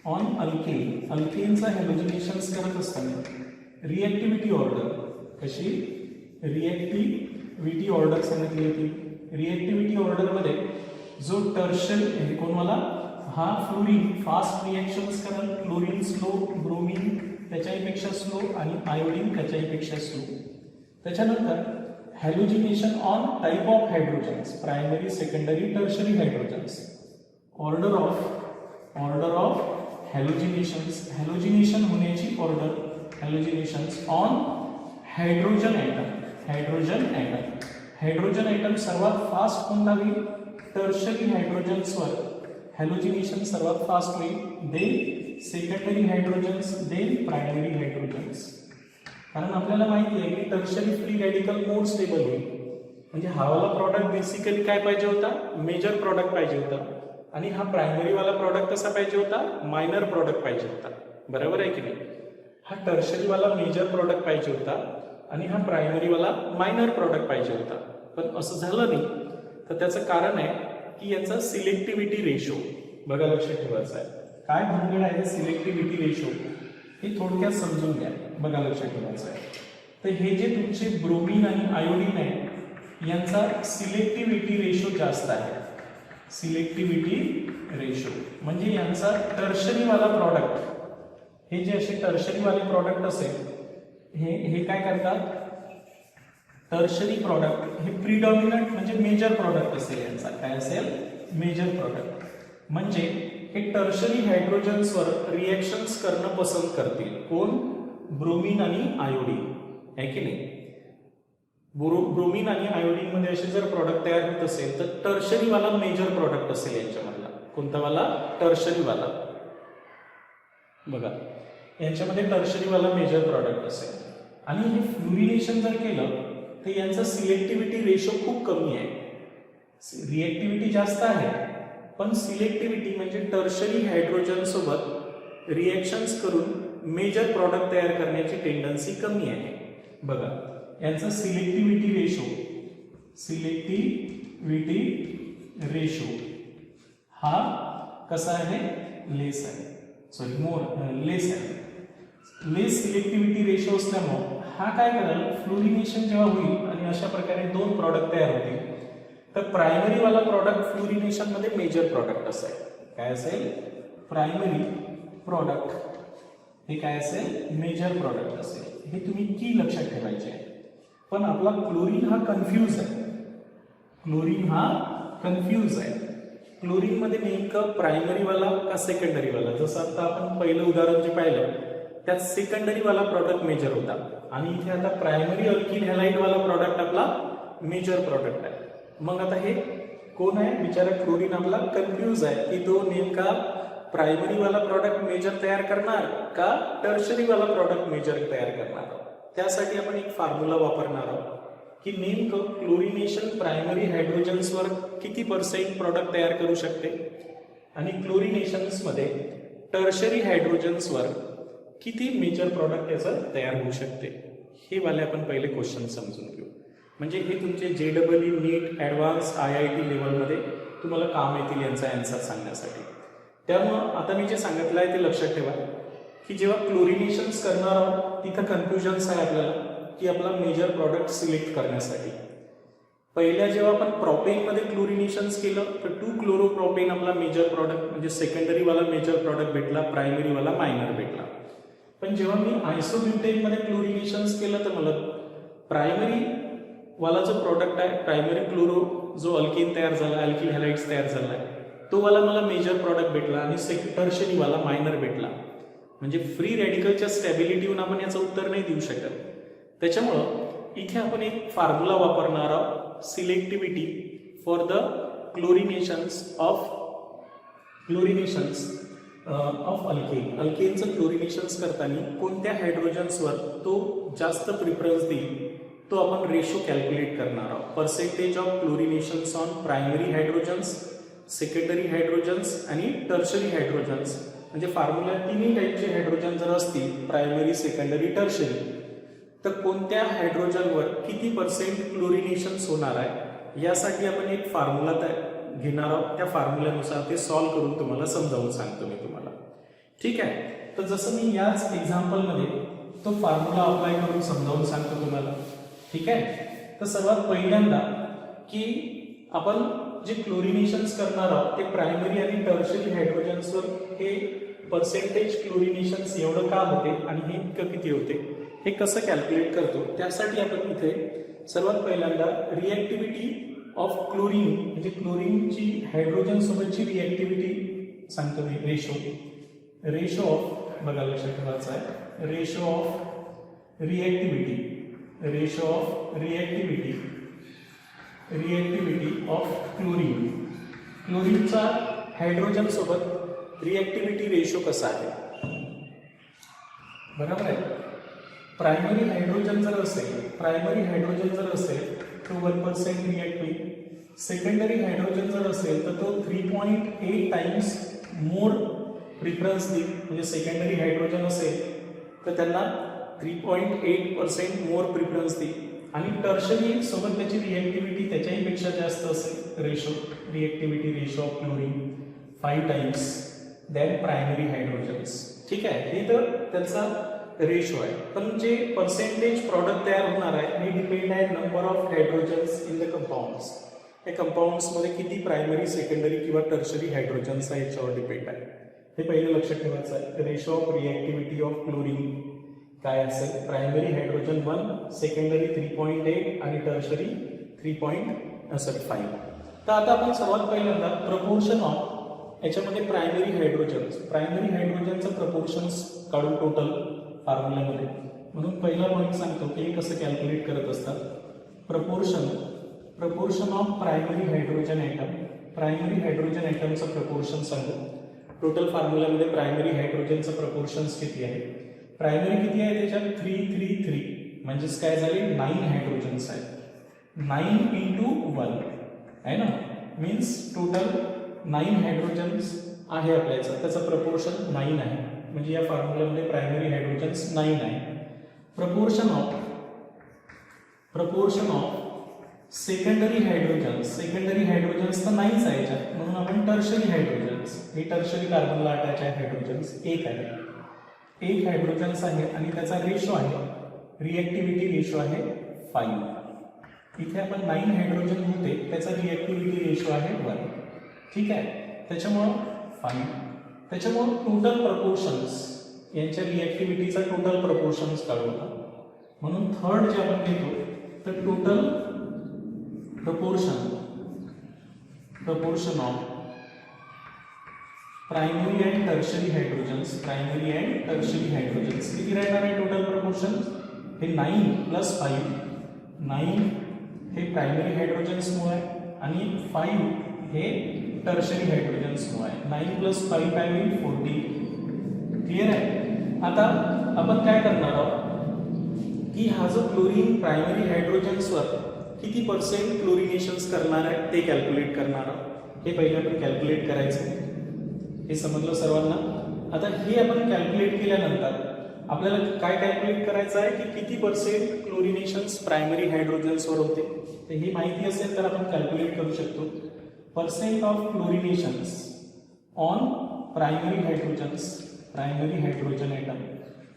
ऑन अल्केन, अल्केनचा हॅलोजिनेशन्स करत असताना रिएक्टिव्हिटी ऑर्डर कशी, रिएक्टिव्हिटी ऑर्डर सांगितली होती. रिएक्टिव्हिटी ऑर्डरमध्ये जो टर्शरी कोणवाला, हा फ्लोरीन फास्ट रिएक्शन्स करत, क्लोरीन स्लो, ब्रोमीन त्याच्यापेक्षा स्लो आणि आयोडीन त्याच्यापेक्षा स्लो. त्याच्यानंतर halogenation on type of hydrogens, primary, secondary, tertiary hydrogens. Order of halogenations, halogenation होण्याची order, halogenations on hydrogen atom, hydrogen atom. Hydrogen atom सर्वात fast कोणता होईल, tertiary हायड्रोजन्सवर हॅलोजिनेशन सर्वात फास्ट होईल, then secondary hydrogens, then primary hydrogens. कारण आपल्याला माहिती आहे की tertiary free radical more stable होईल. म्हणजे हा वाला प्रॉडक्ट बेसिकली काय पाहिजे होता, मेजर प्रॉडक्ट पाहिजे होता. आणि हा प्रायमरी वाला प्रॉडक्ट कसा पाहिजे होता, मायनर प्रॉडक्ट पाहिजे होता. बरोबर आहे की नाही. हा टर्शरी वाला मेजर प्रॉडक्ट पाहिजे होता आणि हा प्रायमरी वाला मायनर प्रॉडक्ट पाहिजे होता. पण असं झालं नाही. तर त्याचं कारण आहे की याचा सिलेक्टिव्हिटी रेशो बघा लक्षात ठेवायचा आहे. काय भानगड आहे सिलेक्टिव्हिटी रेशो हे थोडक्यात समजून घ्या. बघा लक्षात ठेवायचं आहे. तर हे जे तुमचे ब्रोमीन आणि आयोडीन आहे यांचा सिलेक्टिव्हिटी रेशो जास्त आहे. सिलेक्टिव्हिटी रेशो म्हणजे यांचा टर्शरीवाला प्रॉडक्ट, हे जे असे टर्शरीवाले प्रॉडक्ट असेल हे काय करतात, टर्शरी प्रॉडक्ट हे प्रिडॉमिनंट म्हणजे मेजर प्रॉडक्ट असेल. यांचा काय असेल, मेजर प्रॉडक्ट. म्हणजे हे टर्शरी हायड्रोजन्सवर रिएक्शन्स करणं पसंत करतील. कोण, ब्रोमीन आणि आयोडीन, आहे की नाही. ब्रोमीन आणि आयोडीन मध्ये असे जर प्रॉडक्ट तयार होत असेल तर टर्शरीवाला मेजर प्रॉडक्ट असेल यांच्यामधला. कोणता वाला, टर्शरीवाला. बघा यांच्यामध्ये टर्शरीवाला मेजर प्रॉडक्ट असेल. आणि हे फ्लोरिनेशन जर केलं तर यांचा सिलेक्टिव्हिटी रेशो खूप कमी आहे. रिएक्टिव्हिटी जास्त आहे पण सिलेक्टिव्हिटी म्हणजे टर्शरी हायड्रोजन सोबत रिएक्शन्स करून मेजर प्रॉडक्ट तयार करण्याची टेंडन्सी कमी आहे. बघा यांचा सिलेक्टिव्हिटी रेशो हा कसा आहे, लेस आहे. सॉरी लेस आहे. लेस सिलेक्टिव्हिटी रेशो असल्यामुळे हा काय करेल, फ्लोरिनेशन जेव्हा होईल आणि अशा प्रकारे 2 प्रॉडक्ट तयार होतील तर प्रायमरी वाला प्रॉडक्ट फ्लोरिनेशन मध्ये मेजर प्रॉडक्ट असेल. काय असेल, प्रायमरी प्रॉडक्ट हे काय असेल, मेजर प्रॉडक्ट असेल. हे तुम्ही की लक्षात ठेवायचे आहे. पण आपला क्लोरीन हा कन्फ्यूज आहे. क्लोरीन मध्ये नेमकं प्रायमरी वाला का सेकंडरी वाला. जसं आता आपण पहिलं उदाहरण जे पाहिलं त्यात सेकंडरी वाला प्रॉडक्ट मेजर होता आणि इथे आता प्रायमरी अल्किल हॅलाइड वाला प्रॉडक्ट आपला मेजर प्रॉडक्ट आहे. मग आता हे कोण आहे, बिचारा क्लोरीन आपला कन्फ्यूज आहे की तो नेमका प्रायमरी वाला प्रॉडक्ट मेजर तयार करणार का टर्शरी वाला प्रॉडक्ट मेजर तयार करणार. त्यासाठी आपण एक फॉर्म्युला वापरणार आहोत की नेमकं क्लोरिनेशन प्रायमरी हायड्रोजन्सवर किती % प्रॉडक्ट तयार करू शकते आणि क्लोरिनेशन्स मध्ये टर्शरी हायड्रोजन्सवर किती मेजर प्रॉडक्ट याचं तयार होऊ शकते. हे वाले आपण पहिले क्वेश्चन समजून घेऊ. म्हणजे हे तुमचे JEE नीट ॲडव्हान्स IIT लेवलमध्ये तुम्हाला काम येतील यांचा आन्सर सांगण्यासाठी. त्यामुळं आता मी जे सांगितलं आहे ते लक्षात ठेवा की जेव्हा क्लोरिनेशन्स करणार आहोत तिथं कन्फ्युजन्स आहे आपल्याला की आपला मेजर प्रॉडक्ट सिलेक्ट करण्यासाठी. पहिल्या जेव्हा आपण प्रोपेनमध्ये क्लोरिनेशन्स केलं तर 2-क्लोरोप्रोपेन आपला मेजर प्रॉडक्ट म्हणजे सेकंडरीवाला मेजर प्रॉडक्ट भेटला, प्रायमरीवाला मायनर भेटला. पण जेव्हा मी आयसोब्युटेनमध्ये क्लोरिनेशन्स केलं तर मला प्रायमरी वाला जो प्रॉडक्ट आहे प्रायमरी क्लोरो जो अल्केन तयार झाला, अल्किल हॅलाइड्स तयार झाला आहे तो वाला मला मेजर प्रॉडक्ट भेटला आणि टर्शरीवाला मायनर भेटला. म्हणजे फ्री रॅडिकलच्या स्टॅबिलिटीहून आपण याचं उत्तर नाही देऊ शकत. त्याच्यामुळं इथे आपण एक फॉर्म्युला वापरणार आहोत, selectivity for the chlorinations of alkane. अल्केनचं क्लोरिनेशन्स करताना कोणत्या हायड्रोजन्सवर तो जास्त प्रिफरन्स देईल तो आपण रेशो कॅल्क्युलेट करणार आहोत. Percentage of chlorinations on primary hydrogens, secondary hydrogens आणि टर्शरी हायड्रोजन्स. म्हणजे फॉर्म्युला तिन्ही टाईपचे हायड्रोजन जर असतील प्रायमरी, सेकंडरी, टर्शरी तर कोणत्या हायड्रोजनवर किती पर्सेंट क्लोरिनेशन्स होणार आहे यासाठी आपण एक फॉर्म्युला घेणार आहोत. त्या फॉर्म्युल्यानुसार ते सॉल्व्ह करून तुम्हाला समजावून सांगतो मी तुम्हाला. ठीक आहे. तर जसं मी याच एक्झाम्पलमध्ये तो फॉर्म्युला अप्लाय करून समजावून सांगतो तुम्हाला. ठीक आहे. तर सर्वात पहिल्यांदा की आपण जे क्लोरिनेशन्स करणार आहोत ते प्रायमरी आणि टर्शरी हायड्रोजन्सवर हे पर्सेंटेज क्लोरिनेशन्स एवढं का होते आणि हे इतकं किती होते हे कसं कॅल्क्युलेट करतो त्यासाठी आपण इथे सर्वात पहिल्यांदा रिॲक्टिव्हिटी ऑफ क्लोरीन म्हणजे क्लोरीनची हायड्रोजन सोबतची रिॲक्टिव्हिटी सांगतो मी. रेशो ऑफ बघा लक्षात ठेवायचं आहे. Ratio of reactivity of chlorine. क्लोरीनचा हायड्रोजन सोबत रिॲक्टिव्हिटी रेशो कसा आहे बरोबर आहे. प्रायमरी हायड्रोजन जर असेल तो 1% रिॲक्ट होईल. सेकंडरी हायड्रोजन जर असेल तर तो 3.8 टाइम्स मोर प्रिफरन्स देईल. म्हणजे सेकंडरी हायड्रोजन असेल तर त्यांना 3.8% मोर प्रिफरन्स देईल. आणि टर्शरी सोबत त्याची रिॲक्टिव्हिटी त्याच्याही पेक्षा जास्त असेल. Reactivity ratio of chlorine 5 times than primary hydrogens. ठीक आहे. हे तर त्याचा रेशो आहे. पण जे पर्सेंटेज प्रॉडक्ट तयार होणार आहे हे डिपेंड आहे number of hydrogens in the compounds. या कंपाऊंड्समध्ये किती प्रायमरी, सेकंडरी किंवा टर्शरी हायड्रोजन्स आहे याच्यावर डिपेंड आहे. हे पहिलं लक्षात ठेवायचं आहे. Ratio of reactivity of chlorine काय असेल. प्रायमरी हायड्रोजन 1, सेकंडरी 3.8 आणि टर्शरी 3.5. तर आता आपण सर्वात पहिल्यांदा प्रपोर्शन ऑफ याच्यामध्ये प्रायमरी हायड्रोजनचं प्रपोर्शन्स काढून टोटल फॉर्म्युल्यामध्ये. म्हणून पहिला पॉईंट सांगतो की हे कसं कॅल्क्युलेट करत असतात. प्रपोर्शन ऑफ प्रायमरी हायड्रोजन ॲटमचं प्रपोर्शन सांगतो. टोटल फॉर्म्युल्यामध्ये प्रायमरी हायड्रोजनचं प्रपोर्शन्स किती आहे. प्रायमरी किती आहे त्याच्यात 3 म्हणजेच काय झाले 9 हायड्रोजन्स आहेत. 9 into 1 आहे ना. मीन्स टोटल 9 हायड्रोजन्स आहे आपल्याचं. त्याचं प्रपोर्शन 9 आहे. म्हणजे या फॉर्म्युल्यामध्ये प्रायमरी हायड्रोजन्स 9 आहे. प्रपोर्शन ऑफ सेकंडरी हायड्रोजन्स तर नाहीच आहे याच्यात. म्हणून आपण टर्शरी हायड्रोजन्स, हे टर्शरी कार्बनला अटॅच आहे हायड्रोजन्स 1 आहे. 1 हायड्रोजन्स आहे आणि त्याचा रेशो आहे रिॲक्टिव्हिटी रेशो आहे 5. इथे आपण 9 हायड्रोजन होते त्याचा रिॲक्टिव्हिटी रेशो आहे 1. ठीक आहे. त्याच्यामुळं 5. त्याच्यामुळं टोटल प्रपोर्शन्स यांच्या रिॲक्टिव्हिटीचा टोटल प्रपोर्शन्स काढूया. म्हणून थर्ड जे आपण घेतो तर total proportion of primary and tertiary hydrogens किती राहणार आहे टोटल प्रपोर्शन. हे 9 + 5. 9 हे प्रायमरी हायड्रोजन्समुळे आहे आणि 5 हे टर्शरी हायड्रोजन्समुळे आहे. 9 + 5 काय होईल 40. क्लिअर आहे. आता आपण काय करणार आहोत की हा जो क्लोरीन प्रायमरी हायड्रोजन्सवर किती पर्सेंट क्लोरिनेशन्स करणार आहे ते कॅल्क्युलेट करणार आहोत. हे पहिले आपण कॅल्क्युलेट करायचं. हे समजलं सर्वांना. आता हे आपण कॅल्क्युलेट केल्यानंतर आपल्याला काय कॅल्क्युलेट करायचं आहे की किती पर्सेंट क्लोरिनेशन्स प्रायमरी हायड्रोजन्सवर होते. तर ही माहिती असेल तर आपण कॅल्क्युलेट करू शकतो. Percent of chlorinations on primary hydrogen atom.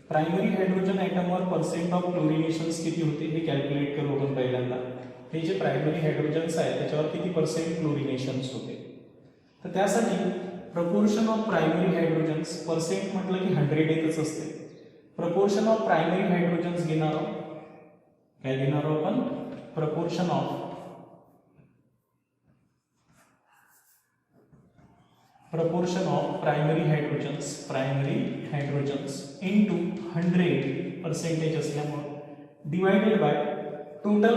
Primary hydrogen ॲटमवर पर्सेंट ऑफ क्लोरिनेशन्स किती होते हे कॅल्क्युलेट करू आपण पहिल्यांदा. हे जे प्रायमरी हायड्रोजन्स आहे त्याच्यावर किती पर्सेंट क्लोरिनेशन्स होते. तर त्यासाठी proportion of primary hydrogens, percent म्हटलं की 100 येतच असते. प्रपोर्शन ऑफ प्रायमरी हायड्रोजन्स घेणार आहोत. काय घेणार आहोत आपण? Proportion of primary hydrogens into 100% असल्यामुळे divided by total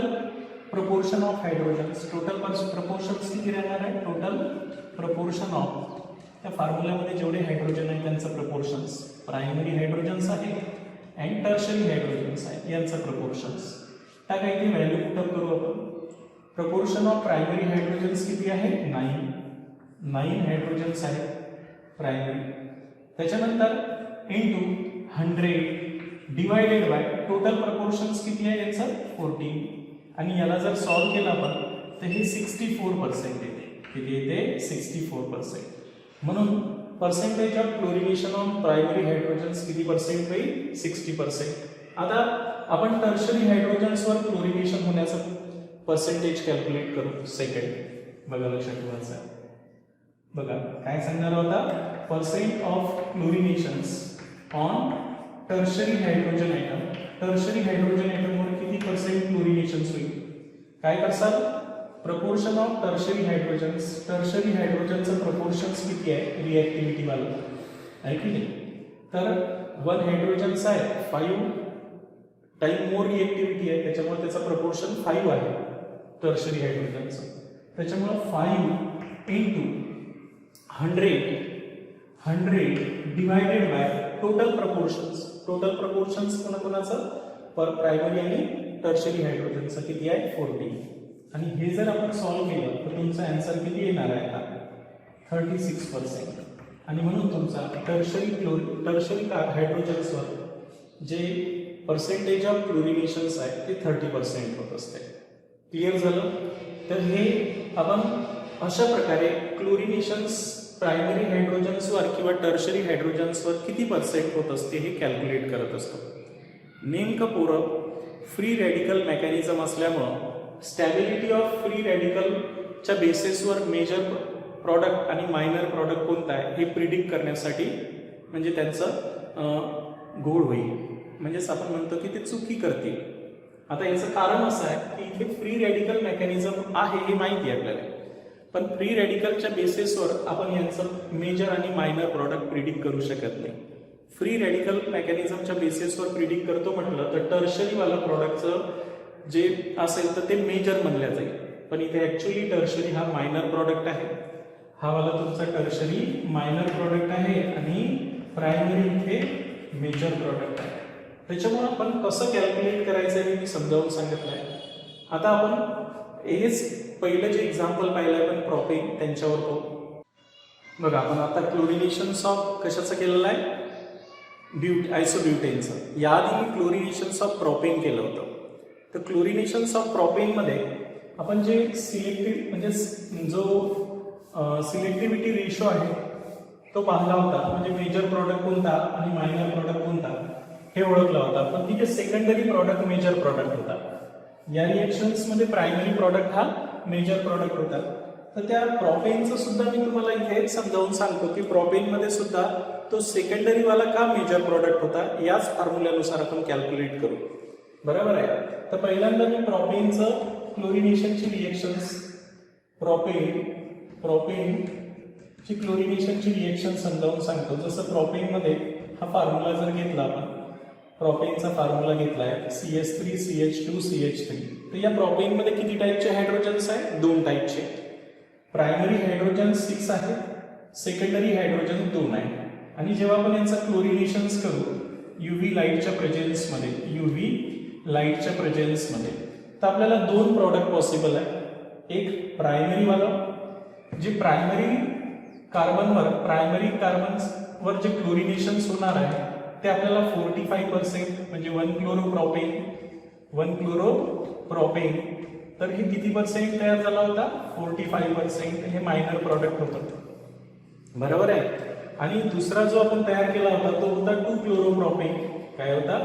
proportion of hydrogens. Total proportions किती राहणार आहे? टोटल प्रपोर्शन ऑफ त्या फॉर्म्युल्यामध्ये जेवढे हायड्रोजन आहेत त्यांचं प्रपोर्शन्स, प्रायमरी हायड्रोजन्स आहे अँड टर्शरी हायड्रोजन्स आहे यांचं प्रपोर्शन्स. टाकायची व्हॅल्यू पुटअप करू आपण. प्रपोर्शन ऑफ प्रायमरी हायड्रोजन्स किती आहे? 9 हायड्रोजन्स आहे प्रायमरी. त्याच्यानंतर into 100 divided by total proportions किती आहे याचं? 14. आणि याला जर सॉल्व केलं आपण तर हे 64% येते. किती येते? 64%. म्हणून percentage of chlorination on primary hydrogens किती पर्सेंट होईल? 60%. आता आपण टर्शरी हायड्रोजन्सवर क्लोरिनेशन होण्याचं पर्सेंटेज कॅल्क्युलेट करू. सेकंड बघा, लक्षात ठेवायचं आहे. बघा काय सांगणार होता? Percent of chlorinations on tertiary hydrogen atom. Tertiary hydrogen ॲटमवर किती पर्सेंट क्लोरिनेशन्स होईल? काय करसाल? प्रपोर्शन ऑफ टर्शरी हायड्रोजनचं प्रपोर्शन्स किती आहे रिॲक्टिव्हिटी वाला आहे की नाही? तर 1 हायड्रोजन्स आहे, 5 टाइम मोर रिॲक्टिव्हिटी आहे, त्याच्यामुळे त्याचं प्रपोर्शन 5 आहे टर्शरी हायड्रोजनचं. त्याच्यामुळे 5 into 100 divided by total proportions कोणाकोणाचं? प्रायमरी आणि टर्शरी हायड्रोजनचं किती आहे? 40. आणि हे जर आपण सॉल्व्ह केलं तर तुमचा आन्सर किती येणार आहे? आता 36%. आणि म्हणून तुमचा टर्शरी हायड्रोजन्सवर जे पर्सेंटेज ऑफ क्लोरिनेशन्स आहे ते 30% होत असते. क्लिअर झालं? तर हे आपण अशा प्रकारे क्लोरिनेशन्स प्रायमरी हायड्रोजन्सवर किंवा टर्शरी हायड्रोजन्सवर किती पर्सेंट होत असते हे कॅल्क्युलेट करत असतो. नेमकं पोरं फ्री रॅडिकल मेकॅनिझम असल्यामुळं स्टॅबिलिटी ऑफ फ्री रॅडिकलच्या बेसिसवर मेजर प्रॉडक्ट आणि मायनर प्रॉडक्ट कोणता आहे हे प्रिडिक्ट करण्यासाठी म्हणजे त्यांचं घोळ होईल. म्हणजेच आपण म्हणतो की ते चुकी करतील. आता याचं कारण असं आहे की इथे फ्री रॅडिकल मेकॅनिझम आहे हे माहिती आहे आपल्याला, पण फ्री रॅडिकलच्या बेसिसवर आपण यांचं मेजर आणि मायनर प्रॉडक्ट प्रिडिक्ट करू शकत नाही. फ्री रॅडिकल मेकॅनिझमच्या बेसिसवर प्रिडिक्ट करतो म्हटलं तर टर्शरीवाला प्रॉडक्टचं जे असेल तर ते मेजर म्हणल्या जाईल, पण इथे ऍक्च्युअली टर्शरी हा मायनर प्रॉडक्ट आहे. हा वाला तुमचा टर्शरी मायनर प्रॉडक्ट आहे आणि प्रायमरी इथे मेजर प्रॉडक्ट आहे. त्याच्यामुळे आपण कसं कॅल्क्युलेट करायचं हे मी समजावून सांगितलं आहे. आता आपण हेच पहिलं जे एक्झाम्पल पाहिलं आपण प्रोपेन त्यांच्यावर पाहू. बघा आपण आता क्लोरिनेशन्स ऑफ कशाचं केलेलं आहे? आयसोब्युटेनचं. याआधी मी क्लोरिनेशन्स ऑफ प्रोपेन केलं होतं. तर क्लोरिनेशन्स ऑफ प्रोपेनमध्ये आपण जे म्हणजे जो सिलेक्टिव्हिटी रेशो आहे तो पाहिला होता. म्हणजे मेजर प्रॉडक्ट कोणता आणि मायनर प्रॉडक्ट कोणता हे ओळखला होता. पण तिथे सेकंडरी प्रॉडक्ट मेजर प्रॉडक्ट होता. या रिएक्शन्समध्ये प्रायमरी प्रॉडक्ट हा मेजर प्रॉडक्ट होता. तर त्या प्रोपेनचं सुद्धा मी तुम्हाला इथे समजावून सांगतो की प्रोपेनमध्ये सुद्धा तो सेकंडरी वाला का मेजर प्रॉडक्ट होता याच फॉर्म्युल्यानुसार आपण कॅल्क्युलेट करू. बरोबर आहे. तर पहिल्यांदा मी प्रोपेनचं क्लोरिनेशनची रिएक्शन्स प्रोपेनची क्लोरिनेशनची रिएक्शन समजावून सांगतो. जसं प्रोपेनमध्ये हा फॉर्म्युला जर घेतला आपण, प्रोपेनचा फॉर्म्युला घेतला आहे CH3CH2CH3. तर या प्रोपेनमध्ये किती टाईपचे हायड्रोजन्स आहेत? 2 टाईपचे. प्रायमरी हायड्रोजन 6 आहे, सेकंडरी हायड्रोजन 2 आहे. आणि जेव्हा आपण यांचा क्लोरिनेशन्स करू UV लाईटच्या प्रेझेन्समध्ये तर आपल्याला 2 प्रॉडक्ट पॉसिबल आहे. एक प्रायमरी वाला जे प्रायमरी कार्बनवर जे क्लोरिनेशन्स होणार आहे ते आपल्याला 45% म्हणजे 1 क्लोरोप्रोपेन तर हे किती पर्सेंट तयार झाला होता 45% हे मायनर प्रॉडक्ट होतं बरोबर आहे आणि दुसरा जो आपण तयार केला होता तो होता 2 क्लोरोप्रोपेन काय होता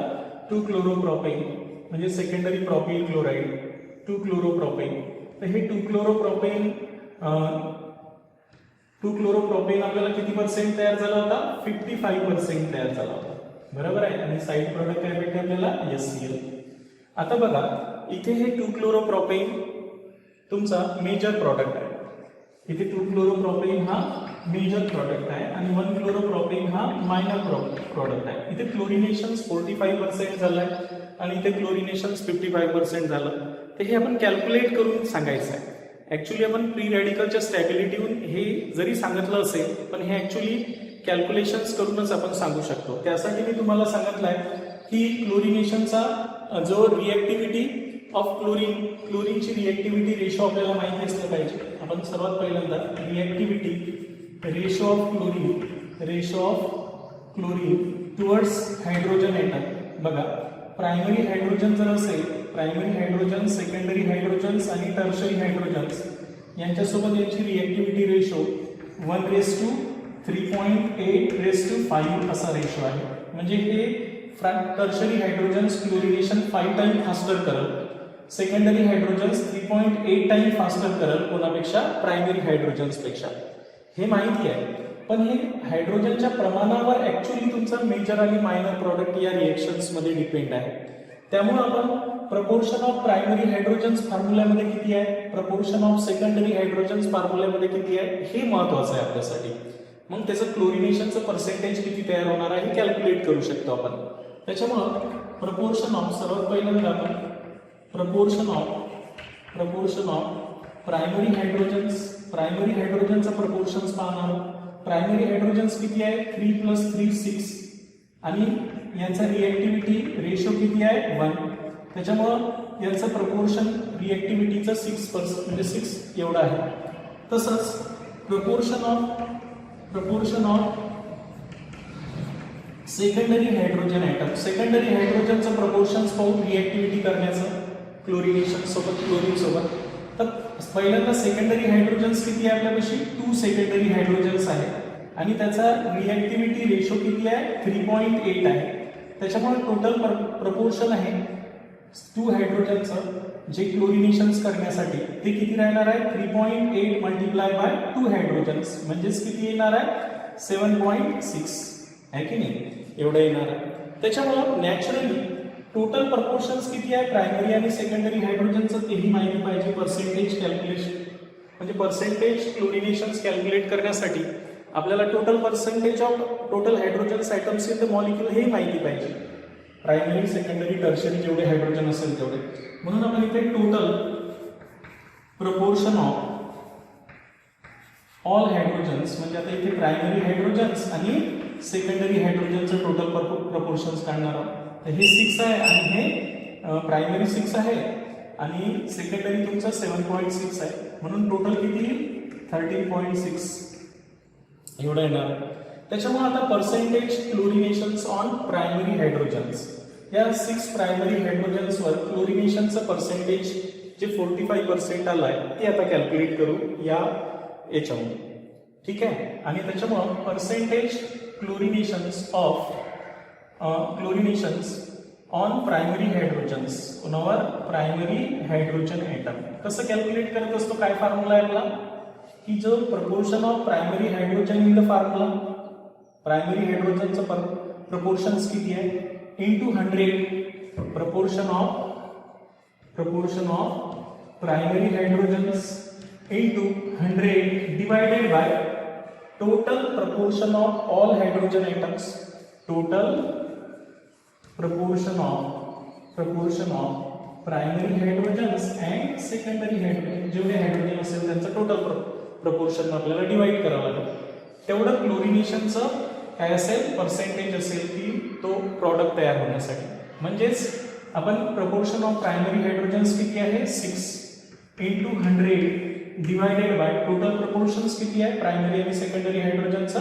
2 क्लोरोप्रोपेन म्हणजे सेकंडरी प्रोपिल क्लोराइड 2 क्लोरोप्रोपेन तर हे 2 क्लोरोप्रोपेन आपल्याला किती पर्सेंट तयार झाला होता 55% तयार झाला होता बरोबर आहे आणि साइड प्रोडक्ट काय भेटते आपल्याला HCl आता बघा इथे हे 2 क्लोरोप्रोपेन तुमचा मेजर प्रॉडक्ट आहे इथे 2 क्लोरोप्रोपेन हा मेजर प्रॉडक्ट आहे आणि 1 क्लोरोप्रोपेन हा मायनर प्रॉडक्ट आहे इथे क्लोरिनेशन्स 45% झालाय आणि इथे क्लोरिनेशन्स 55% झालं तर हे आपण कॅल्क्युलेट करून सांगायचं आहे ऍक्च्युली आपण फ्री रॅडिकलच्या स्टॅबिलिटीहून हे जरी सांगितलं असेल पण हे ऍक्च्युली कॅल्क्युलेशन्स करूनच आपण सांगू शकतो त्यासाठी मी तुम्हाला सांगितलंय की क्लोरिनेशनचा जो रिएक्टिव्हिटी ऑफ क्लोरीनची रिएक्टिव्हिटी रेशो आपल्याला माहिती असलं पाहिजे आपण सर्वात पहिल्यांदा reactivity ratio of chlorine towards hydrogen atom बघा प्रायमरी हायड्रोजन जर असेल प्रायमरी हायड्रोजन सेकंडरी हायड्रोजन्स आणि टर्शरी हायड्रोजन्स यांच्यासोबत यांची रिएक्टिव्हिटी रेशो 1:3.8:5 असा रेशो आहे म्हणजे हे tertiary hydrogens chlorination 5 time faster करल सेकंडरी हायड्रोजन्स 3.8 टाइम फास्टर करल कोणापेक्षा प्रायमरी हायड्रोजन्स पेक्षा हे माहिती आहे पण हे हायड्रोजनच्या प्रमाणावर ऍक्च्युली तुमचा मेजर आणि मायनर प्रॉडक्ट या रिएक्शन्स मध्ये डिपेंड आहे त्यामुळे आपण प्रपोर्शन ऑफ प्रायमरी हायड्रोजन्स फॉर्म्युल्यामध्ये किती आहे प्रपोर्शन ऑफ सेकंडरी हायड्रोजन्स फॉर्म्युल्यामध्ये किती आहे हे महत्त्वाचं आहे आपल्यासाठी मग त्याचं क्लोरिनेशनचं पर्सेंटेज किती तयार होणार आहे हे कॅल्क्युलेट करू शकतो आपण त्याच्यामुळे प्रपोर्शन ऑफ सर्वात पहिल्यांदा आपण प्रपोर्शन ऑफ प्रायमरी हायड्रोजनचं प्रपोर्शन्स पाहणार प्रायमरी हायड्रोजन्स किती आहे 3 + 3 6 आणि यांचा रिएक्टिव्हिटी रेशो किती आहे 1 त्याच्यामुळं यांचं प्रपोर्शन रिएक्टिव्हिटीचं 6% म्हणजे 6 एवढं आहे तसंच proportion of secondary hydrogen atom secondary हायड्रोजनचं प्रपोर्शन्स पाहून रिएक्टिव्हिटी करण्याचं क्लोरिनेशन सोबत क्लोरीन सोबत तर पहिल्यांदा सेकंडरी हायड्रोजन्स किती आहे आपल्यापाशी 2 सेकंडरी हायड्रोजन्स आहे आणि त्याचा रिएक्टिव्हिटी रेशो किती आहे 3.8 आहे त्याच्यामुळे टोटल प्रपोर्शन आहे 2 हायड्रोजनचं जे क्लोरिनेशन्स करण्यासाठी ते किती राहणार आहे 3.8 × 2 हायड्रोजन्स म्हणजेच किती येणार आहे 7.6 आहे की नाही एवढं येणार आहे त्याच्यामुळे नॅचरली टोटल प्रपोर्शन्स किती आहे प्रायमरी आणि सेकंडरी हायड्रोजनचं तेही माहिती पाहिजे पर्सेंटेज कॅल्क्युलेशन म्हणजे पर्सेंटेज क्लोरिनेशन्स कॅल्क्युलेट करण्यासाठी आपल्याला total percentage of total hydrogens items in the molecule हे माहिती पाहिजे प्रायमरी सेकंडरी टर्शरी जेवढे हायड्रोजन असेल तेवढे म्हणून आपण इथे total proportion of all hydrogens म्हणजे आता इथे प्रायमरी हायड्रोजन्स आणि सेकंडरी हायड्रोजनचं टोटल प्रपोर्शन्स काढणार आहोत तर हे 6 आहे आणि हे प्रायमरी 6 आहे आणि सेकंडरी तुमचं 7.6 आहे म्हणून टोटल किती 13.6 एवढं येणार त्याच्यामुळे आता percentage chlorinations on primary hydrogens या 6 प्रायमरी हायड्रोजन्सवर क्लोरिनेशनचं पर्सेंटेज जे 45% आलंय ते आता कॅल्क्युलेट करू या याच्यामध्ये ठीक आहे आणि त्याच्यामुळे percentage chlorinations on primary hydrogens कोणावर प्रायमरी हायड्रोजन ॲटम कसं कॅल्क्युलेट करत असतो काय फॉर्म्युला आहे आपला की जो proportion of primary hydrogen in the formula primary हायड्रोजनचं प्रपोर्शन्स किती आहे into 100 proportion of primary hydrogens into 100 divided by total proportion of all hydrogen atoms total proportion of primary hydrogens and secondary hydrogen जेवढे hydrogen असेल त्यांचं total proportion आपल्याला divide करावं लागेल तेवढं क्लोरिनेशनचं काय असेल पर्सेंटेज असेल की तो प्रॉडक्ट तयार होण्यासाठी म्हणजेच आपण प्रपोर्शन ऑफ प्रायमरी हायड्रोजन्स किती आहे 6 into 100 divided by total proportions किती आहे प्रायमरी आणि सेकंडरी हायड्रोजनचा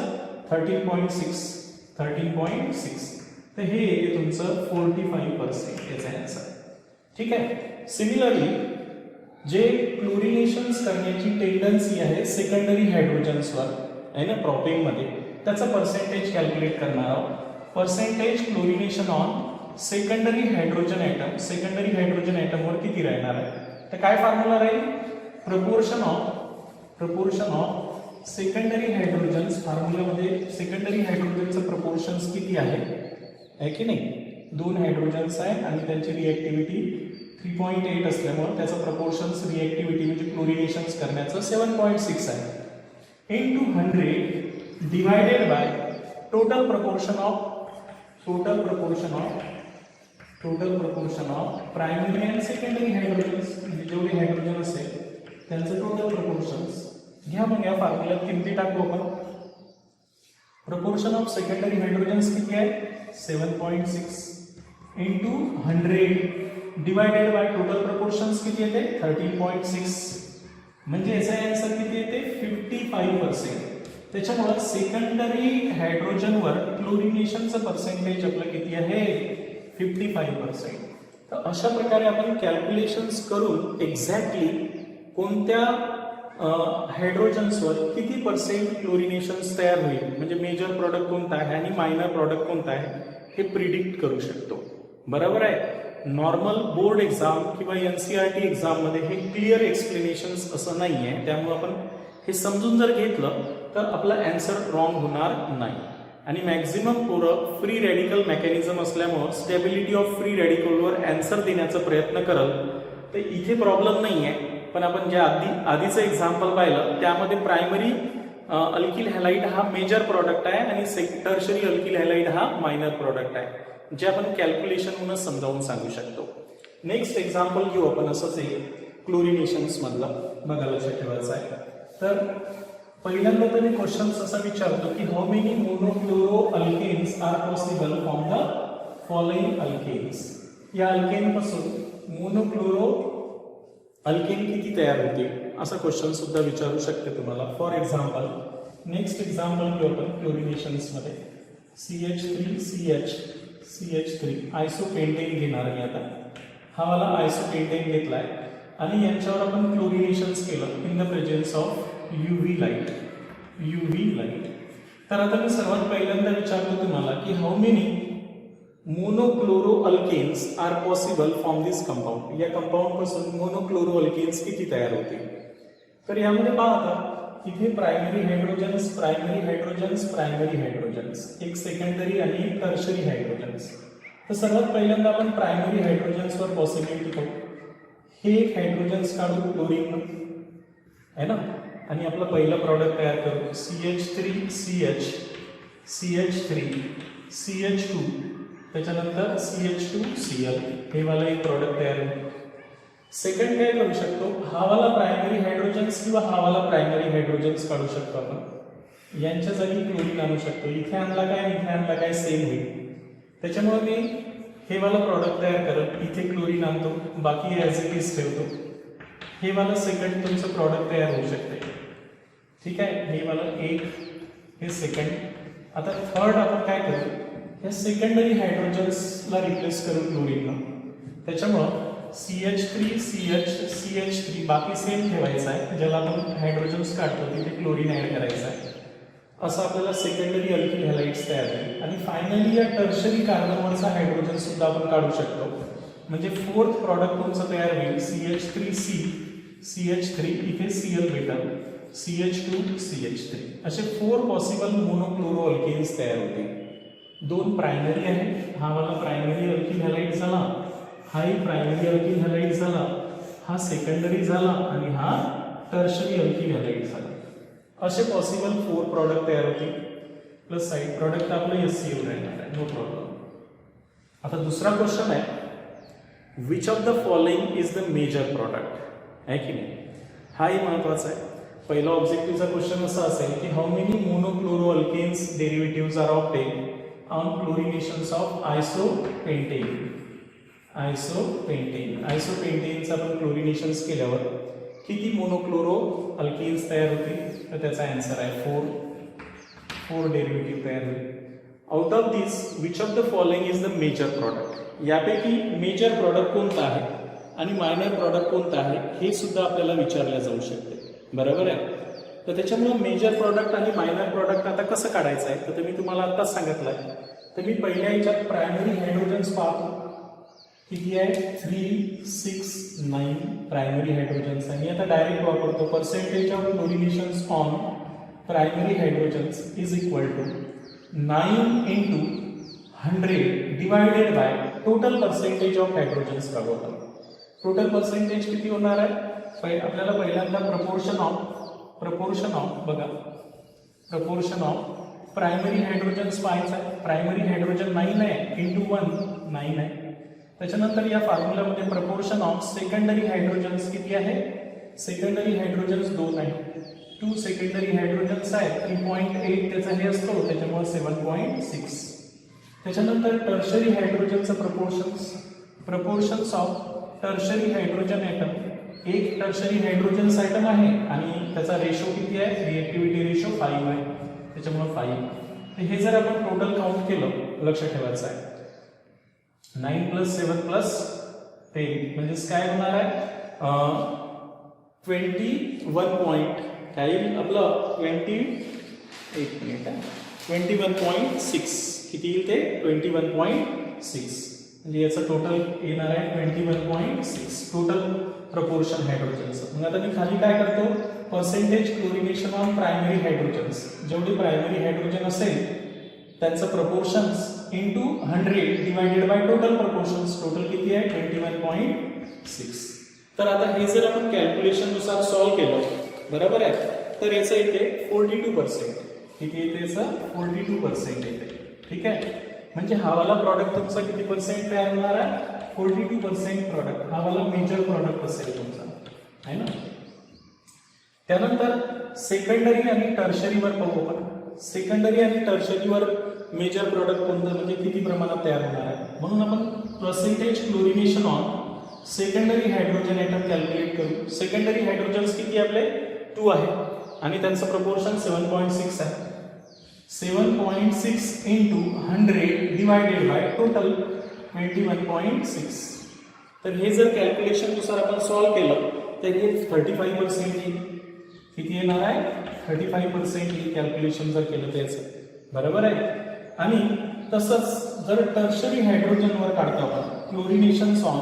13.6 तर हे येते तुमचं 45% याचा आन्सर. ठीक आहे. सिमिलरली जे क्लोरिनेशन्स करण्याची टेंडन्सी आहे सेकंडरी हायड्रोजन्सवर आहे ना प्रोपेनमध्ये, त्याचं पर्सेंटेज कॅल्क्युलेट करणार आहोत. Percentage chlorination on secondary hydrogen atom. Secondary hydrogen ॲटमवर किती राहणार आहे, तर काय फॉर्म्युला राहील, प्रपोर्शन ऑफ सेकंडरी हायड्रोजन्स. फॉर्म्युलामध्ये सेकंडरी हायड्रोजनचं प्रपोर्शन्स किती आहे की नाही, 2 हायड्रोजन्स आहे आणि त्यांची रिएक्टिव्हिटी 3.8 असल्यामुळे त्याचं प्रपोर्शन्स रिएक्टिव्हिटी म्हणजे क्लोरिनेशन्स करण्याचं 7.6 आहे into 100 divided by total proportion of primary and secondary hydrogens, म्हणजे जेवढे हायड्रोजन असेल त्यांचं टोटल प्रपोर्शन्स घ्या. मग या फॉर्म्युल्यात किमती टाकू आपण. प्रपोर्शन ऑफ सेकंडरी हायड्रोजन्स किती आहे 7.6 into 100 divided by total proportions किती येते 13.6, म्हणजे याचा आन्सर किती येते 55%. त्याच्यामुळे सेकंडरी हायड्रोजनवर क्लोरिनेशनचं पर्सेंटेज आपलं किती आहे 55%. तर अशा प्रकारे आपण कॅल्क्युलेशन्स करून एक्झॅक्टली कोणत्या हायड्रोजन्सवर किती पर्सेंट क्लोरिनेशन्स तयार होईल, म्हणजे मेजर प्रॉडक्ट कोणता आहे आणि मायनर प्रॉडक्ट कोणता आहे हे प्रिडिक्ट करू शकतो. बरोबर आहे. नॉर्मल बोर्ड एक्झाम किंवा NCERT एक्झाममध्ये हे क्लिअर एक्सप्लेनेशन्स असं नाही आहे, त्यामुळे आपण हे समजून जर घेतलं तर आपला आन्सर रॉंग होणार नाही. आणि मॅक्झिमम पोरं फ्री रॅडिकल मेकॅनिझम असल्यामुळं स्टेबिलिटी ऑफ फ्री रॅडिकलवर आन्सर देण्याचा प्रयत्न करल, तर इथे प्रॉब्लेम नाही आहे. पण आपण जे आधीचं एक्झाम्पल पाहिलं त्यामध्ये प्रायमरी अल्किल हॅलाइड हा मेजर प्रॉडक्ट आहे आणि टर्शरी अल्किल हॅलाइड हा मायनर प्रॉडक्ट आहे, जे आपण कॅल्क्युलेशनहूनच समजावून सांगू शकतो. नेक्स्ट एक्झाम्पल घेऊ आपण असंच एक क्लोरिनेशन्स मधला, बघा लक्षात ठेवायचं आहे. तर पहिल्यांदा तर मी क्वेश्चन्स असा विचारतो की how many monochloro alkanes are possible from the following alkanes. या अल्केन पासून मोनोक्लोरो अल्केन किती तयार होते असा क्वेश्चन सुद्धा विचारू शकते तुम्हाला. फॉर एक्झाम्पल नेक्स्ट एक्झाम्पल घेऊ आपण क्लोरिनेशन्स मध्ये. CH3 आयसोपेंटेन घेणार मी आता. हा वाला आयसोपेंटेन घेतलाय आणि यांच्यावर आपण क्लोरिनेशन्स केलं in the presence of UV light. तर आता मी सर्वात पहिल्यांदा विचारतो तुम्हाला की how many monochloro alkanes are possible from this compound. या कंपाऊंड पासून मोनोक्लोरो अल्केन्स किती तयार होते. तर यामध्ये पहा इथे प्रायमरी हायड्रोजन्स, एक सेकंडरी आणि एक टर्शरी हायड्रोजन्स. तर सर्वात पहिल्यांदा आपण प्रायमरी हायड्रोजन्सवर पॉसिबिलिटी पाहू. हे एक हायड्रोजन्स काढू क्लोरीन आहे ना, आणि आपलं पहिलं प्रॉडक्ट तयार करू. CH3CH2 त्याच्यानंतर CH2Cl हे वाला एक प्रॉडक्ट तयार होईल. सेकंड काय करू शकतो, हा वाला प्रायमरी हायड्रोजन्स किंवा हा वाला प्रायमरी हायड्रोजन्स काढू शकतो आपण. यांच्या जागी क्लोरीन आणू शकतो. इथे आणला काय सेम होईल. त्याच्यामुळे मी हे वाला प्रॉडक्ट तयार करत इथे क्लोरीन आणतो, बाकी ॲज इट इज ठेवतो. हे वाला सेकंड तुमचं प्रॉडक्ट तयार होऊ शकते. ठीक आहे. हे वाला एक, हे सेकंड. आता थर्ड आपण काय करू, या सेकंडरी हायड्रोजन्सला रिप्लेस करू क्लोरीनला. त्याच्यामुळं CH3 बाकी सेम ठेवायचं आहे. ज्याला आपण हायड्रोजन्स काढतो तिथे क्लोरीन ॲड करायचं आहे. असं आपल्याला सेकंडरी अल्किल हॅलाइड्स तयार होईल. आणि फायनली या टर्शरी कार्बनवरचा हायड्रोजन सुद्धा आपण काढू शकतो. म्हणजे फोर्थ प्रॉडक्ट तुमचं तयार होईल CH3 इथे Cl भेटेल, CH2CH3. असे 4 पॉसिबल मोनोक्लोरो अल्केन्स तयार होतील. 2 प्रायमरी आहे, हा वाला प्रायमरी अल्किल हॅलाइड झाला, हाही प्रायमरी अल्किल हॅलाइड झाला, हा सेकंडरी झाला आणि हा टर्शरी अल्किल हॅलाइड झाला. असे पॉसिबल 4 प्रॉडक्ट तयार होतील. प्लस साइड प्रॉडक्ट आपलं HCl राहणार आहे, नो प्रॉब्लेम. आता दुसरा क्वेश्चन आहे, which of the following is the major product, आहे की नाही. हाही महत्वाचा आहे. पहिला ऑब्जेक्टिव्हचा क्वेश्चन असा असेल की how many monochloro alkanes derivatives are obtain on chlorinations of isopentane. आयसोपेंटेनचं आपण क्लोरिनेशन्स केल्यावर किती मोनोक्लोरो अल्केन्स तयार होतील, तर त्याचा आन्सर आहे 4 डेरिव्हेटिव्ह तयार होईल. Out of this which of the following is the major product. यापैकी मेजर प्रॉडक्ट कोणतं आहे आणि मायनर प्रॉडक्ट कोणतं आहे हे सुद्धा आपल्याला विचारले जाऊ शकते. बरोबर आहे. तर त्याच्यामुळे मेजर प्रॉडक्ट आणि मायनर प्रॉडक्ट आता कसं काढायचं आहे तर मी तुम्हाला आत्ताच सांगितलं आहे. तर मी पहिल्या याच्यात प्रायमरी हायड्रोजन्स पाहतो. किती आहे 3, 6, 9 प्रायमरी हायड्रोजन्स. आणि आता डायरेक्ट वापरतो percentage of chlorinations on primary hydrogens is equal to 9 into 100 divided by total percentage of hydrogens बघा. टोटल पर्सेंटेज किती होणार आहे. आपल्याला पहिल्यांदा प्रपोर्शन ऑफ बघा प्रपोर्शन ऑफ प्रायमरी हायड्रोजन्स पाहायचा आहे. प्रायमरी हायड्रोजन 9 आहे इंटू 1 9 आहे. त्याच्यानंतर या फॉर्म्युलामध्ये प्रपोर्शन ऑफ सेकंडरी हायड्रोजन्स किती आहे. सेकंडरी हायड्रोजन्स 2 आहे. 2 सेकंडरी हायड्रोजन्स आहे 3.8 त्याचा हे असतो त्याच्यामुळे 7.6. त्याच्यानंतर टर्शरी हायड्रोजनचं proportions of tertiary hydrogen atom. एक टर्शरी हायड्रोजन्स ॲटम आहे आणि त्याचा रेशो किती आहे रिएक्टिव्हिटी रेशो 5 आहे त्याच्यामुळे 5. तर हे जर आपण टोटल काउंट केलं लक्षात ठेवायचं आहे 9 + 7 + 10 म्हणजे काय होणार आहे 21 पॉइंट काय आपलं 21.6 किती येईल ते 21.6 म्हणजे याचं टोटल येणार आहे 21.6 टोटल प्रपोर्शन हायड्रोजन्स. मग आता मी खाली काय करतो percentage chlorination on primary hydrogens. जेवढे प्रायमरी हायड्रोजन असेल त्यांचं proportions into 100 divided by total proportions. Total किती आहे 21.6. तर आता हे जर आपण कॅल्क्युलेशन नुसार सॉल्व्ह केलं बरोबर आहे तर याचं येते 42%. किती येते याचं 42% येते. ठीक आहे. म्हणजे हा वाला प्रॉडक्ट तुमचा किती पर्सेंट तयार होणार आहे 42% प्रॉडक्ट. हा वाला मेजर प्रॉडक्ट असेल तुमचा आहे ना. त्यानंतर सेकंडरी आणि टर्शरीवर पाहू आपण. सेकंडरी आणि टर्शरीवर मेजर प्रॉडक्ट कोणतं म्हणजे किती प्रमाणात तयार होणार आहे. म्हणून आपण percentage chlorination on secondary hydrogen atom calculate करू. सेकंडरी हायड्रोजन्स किती आपले 2 आहे आणि त्यांचं प्रपोर्शन 7.6 आहे. 7.6 इंटू 100 डिवाइडेड बाय टोटल 21.6. तर हे जर कॅल्क्युलेशन नुसार आपण सॉल्व्ह केलं तर हे 35% येईल. किती येणार आहे 35% येईल कॅल्क्युलेशन जर केलं त्याचं. बरोबर आहे. आणि तसंच जर टर्शरी हायड्रोजनवर काढतो आपण chlorinations on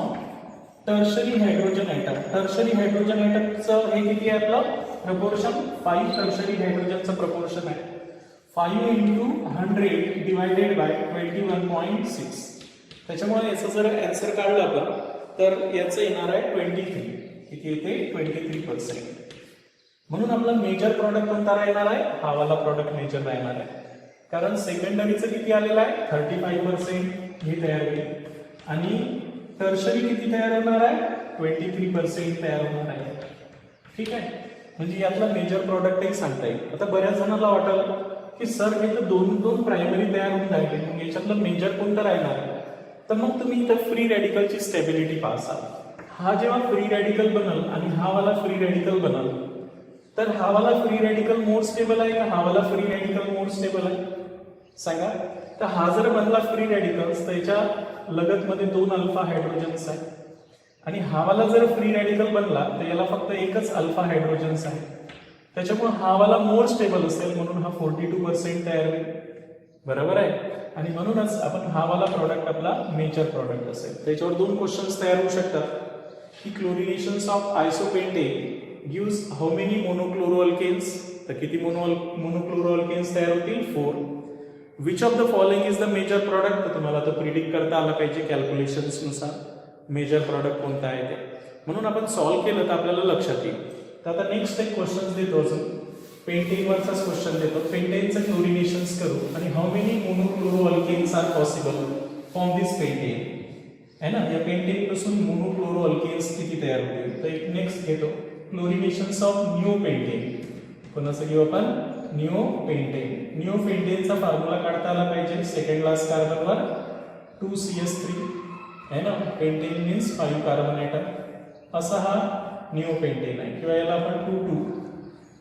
tertiary hydrogen atom. Tertiary hydrogen ॲटमचं हे किती आहे आपलं प्रपोर्शन 5 टर्शरी हायड्रोजनचं प्रपोर्शन आहे 5 इंटू 100 डिवाइडेड बाय 21.6. त्याच्यामुळे याचं जर आन्सर काढलं आपण तर याचं येणार आहे 23. किती येते 23%. म्हणून आपला मेजर प्रॉडक्ट कोणता राहणार आहे हा वाला प्रॉडक्ट मेजर राहणार आहे. कारण सेकंडरीचं किती आलेलं आहे 35% हे तयार होईल आणि टर्शरी किती तयार होणार आहे 23% तयार होणार आहे. ठीक आहे. म्हणजे यातला मेजर प्रॉडक्टही सांगता येईल. आता बऱ्याच जणांना वाटेल की सर हे तर दोन प्रायमरी तयार होऊन राहिले मग याच्यातलं मेजर कोणतं राहणार आहे. तर मग तुम्ही इथं फ्री रॅडिकलची स्टेबिलिटी पाहसाल. हा जेव्हा फ्री रॅडिकल बनल आणि हा वाला फ्री रॅडिकल बनल तर हा वाला फ्री रॅडिकल मोर स्टेबल आहे का हा वाला फ्री रॅडिकल मोर स्टेबल आहे सांगा. तर हा जर बनला फ्री रॅडिकल्स तर याच्या लगतमध्ये 2 अल्फा हायड्रोजन्स आहे आणि हा वाला जर फ्री रॅडिकल बनला तर याला फक्त एकच अल्फा हायड्रोजन्स आहे. त्याच्यामुळे हा वाला मोर स्टेबल असेल म्हणून हा 42% तयार होईल. बरोबर आहे. आणि म्हणूनच आपण हा वाला प्रॉडक्ट आपला मेजर प्रॉडक्ट असेल. त्याच्यावर 2 क्वेश्चन्स तयार होऊ शकतात की chlorinations of isopentane gives how many monochloroalkanes. तर किती मोनोक्लोरोअल्केन्स तयार होतील 4. Which of the following is the major product. तर तुम्हाला तर प्रिडिक्ट करता आलं पाहिजे कॅल्क्युलेशन्स नुसार मेजर प्रॉडक्ट कोणता आहे ते. म्हणून आपण सॉल्व्ह केलं तर आपल्याला लक्षात येईल. तर आता नेक्स्ट एक क्वेश्चन देतो अजून पेंटेनवरचाच क्वेश्चन देतो. पेंटेनचं क्लोरिनेशन्स करू आणि how many monochloroalkanes are possible from this pentane है ना. या पेंटेन पासून मोनोक्लोरोअल्केन्स किती तयार होतील. तर एक नेक्स्ट घेतो क्लोरिनेशन्स ऑफ निओपेंटेन. कोणाचं घेऊ आपण निओपेंटेन. निओपेंटेनचा फॉर्म्युला काढता आला पाहिजे. सेकंड लास्ट कार्बनवर 2CS3 है ना. पेंटेन मीन्स 5 कार्बन ॲटम असा हा निओपेंटेन आहे किंवा याला आपण 2,2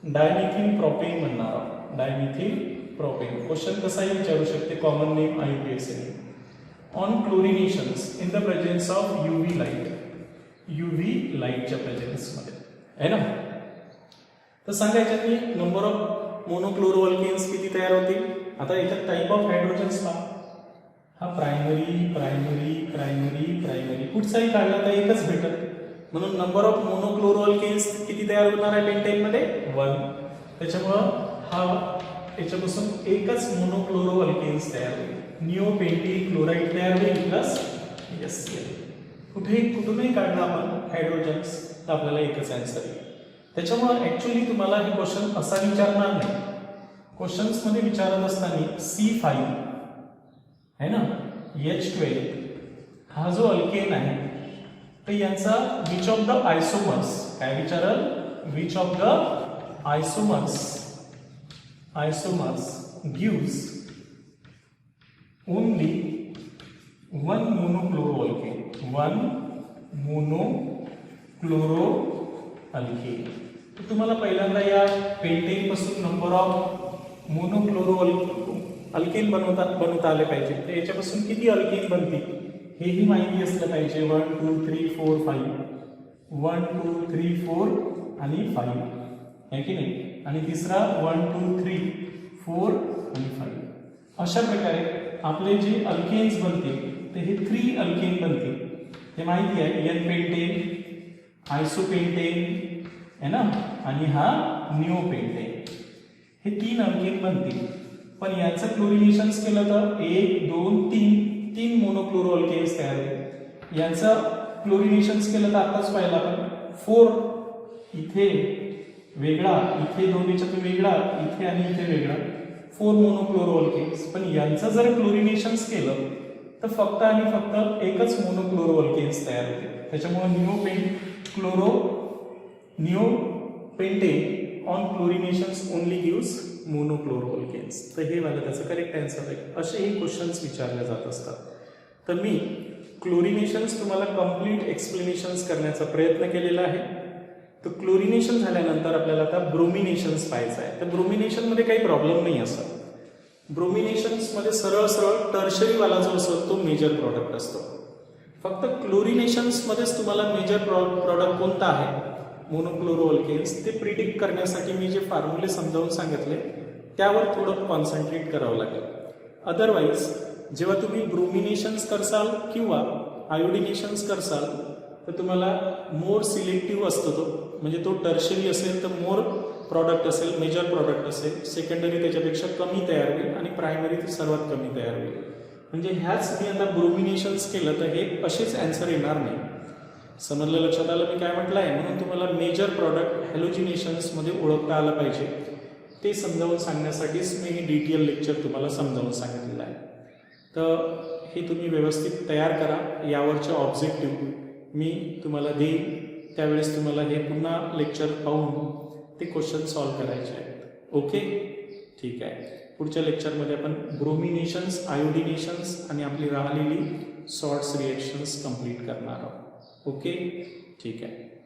डायमिथिल प्रोपेन म्हणणार आहोत. Dimethyl propane. क्वेश्चन कसाही विचारू शकते, common name IUPAC. On chlorinations in the presence of UV light, UV लाईटच्या प्रेझेन्समध्ये आहे ना. तर सांगायच्यात मी नंबर ऑफ मोनोक्लोरो अल्केन्स किती तयार होतील. आता याच्यात टाईप ऑफ हायड्रोजन्स पहा. हा प्रायमरी प्रायमरी प्रायमरी प्रायमरी, कुठचाही काढला तर एकच भेटत. म्हणून नंबर ऑफ मोनोक्लोरो अल्केन्स किती तयार होणार आहे पेंटेन मध्ये 1. त्याच्यामुळं हा याच्यापासून एकच मोनोक्लोरो अल्केन्स तयार होईल. निओपेंटिक क्लोराईड तयार होईल प्लस HCl. कुठूनही काढला आपण हायड्रोजन्स तर आपल्याला एकच आन्सर येईल. त्याच्यामुळे ऍक्च्युअली तुम्हाला हे क्वेश्चन असा विचारणार नाही. क्वेश्चन्स मध्ये विचारत असताना C5 है ना, H12 हा जो अल्केन आहे तर यांचा विच ऑफ द आयसोमर्स, काय विचारल, which of the आयसोमर्स gives only one monochloro alkane, one monochloro alkane. तर तुम्हाला पहिल्यांदा या पेंटेन पासून नंबर ऑफ मोनोक्लोरो अल्केन बनवता आले पाहिजे. तर याच्यापासून किती अल्केन बनतील हेही माहिती असलं पाहिजे. 1 2 3 4 5, 1 2 3 4 आणि 5 आहे की नाही. आणि तिसरा 1 2 3 4 आणि 5. अशा प्रकारे आपले जे अल्केन्स बनतील ते हे 3 अल्केन बनतील. हे माहिती आहे, N पेंटेन, आयसोपेंटेन है ना, आणि हा निओपेंटेन. हे 3 अल्केन बनतील. पण याचं क्लोरिनेशन्स केलं तर 1 2 3 मोनोक्लोरो अल्केन्स तयार होईल. यांचं क्लोरिनेशन्स केलं तर आताच पाहिलं आपण 4 इथे वेगळा, इथे 2 याच्यातून वेगळा, इथे आणि इथे वेगळा, 4 मोनोक्लोरो अल्केन्स. पण यांचं जर क्लोरिनेशन्स केलं तर फक्त आणि फक्त एकच मोनोक्लोरो अल्केन्स तयार होते. त्याच्यामुळे neopentane on chlorinations only gives monochloro alkanes. तर हे वाला त्याचं करेक्ट आन्सर आहे. असेही क्वेश्चन्स विचारले जात असतात. तर मी क्लोरिनेशन्स तुम्हाला कम्प्लीट एक्सप्लेनेशन्स करण्याचा प्रयत्न केलेला आहे. तर क्लोरिनेशन झाल्यानंतर आपल्याला आता ब्रोमिनेशन्स पाहायचं आहे. तर ब्रोमिनेशनमध्ये काही प्रॉब्लेम नाही असं. ब्रोमिनेशन्समध्ये सरळ टर्शरी वाला जो असतो तो मेजर प्रॉडक्ट असतो. फक्त क्लोरिनेशन्समध्येच तुम्हाला मेजर प्रॉडक्ट कोणता आहे, मोनोक्लोरो अल्केन्स, ते प्रिडिक्ट करण्यासाठी मी जे फॉर्म्युले समजावून सांगितले त्यावर थोडं कॉन्सन्ट्रेट करावं लागेल. अदरवाईज जेव्हा तुम्ही ब्रोमिनेशन्स करसाल किंवा आयोडिनेशन्स करसाल तर तुम्हाला मोर सिलेक्टिव्ह असतो तो. म्हणजे तो टर्शरी असेल तर मोर प्रॉडक्ट असेल, मेजर प्रॉडक्ट असेल. सेकंडरी त्याच्यापेक्षा कमी तयार होईल आणि प्रायमरी ती सर्वात कमी तयार होईल. म्हणजे ह्याच मी आता ब्रोमिनेशन्स केलं तर हे असेच आन्सर येणार नाही. समजलं, लक्षात आलं मी काय म्हटलं आहे. म्हणून तुम्हाला मेजर प्रॉडक्ट हॅलोजिनेशन्समध्ये ओळखता आलं पाहिजे. ते समजावून सांगण्यासाठीच मी हे डिटेल लेक्चर तुम्हाला समजावून सांगितलेलं आहे. तर हे तुम्ही व्यवस्थित तयार करा. यावरचे ऑब्जेक्टिव्ह मी तुम्हाला देईन. त्यावेळेस तुम्हाला हे पुन्हा लेक्चर पाहून ते क्वेश्चन सॉल्व्ह करायचे आहेत. ओके, ठीक आहे. पुढच्या लेक्चरमध्ये आपण ब्रोमिनेशन्स, आयोडिनेशन्स आणि आपली राहिलेली सॉर्ट्स रिएक्शन्स कंप्लीट करणार आहोत. ओके, ठीक आहे.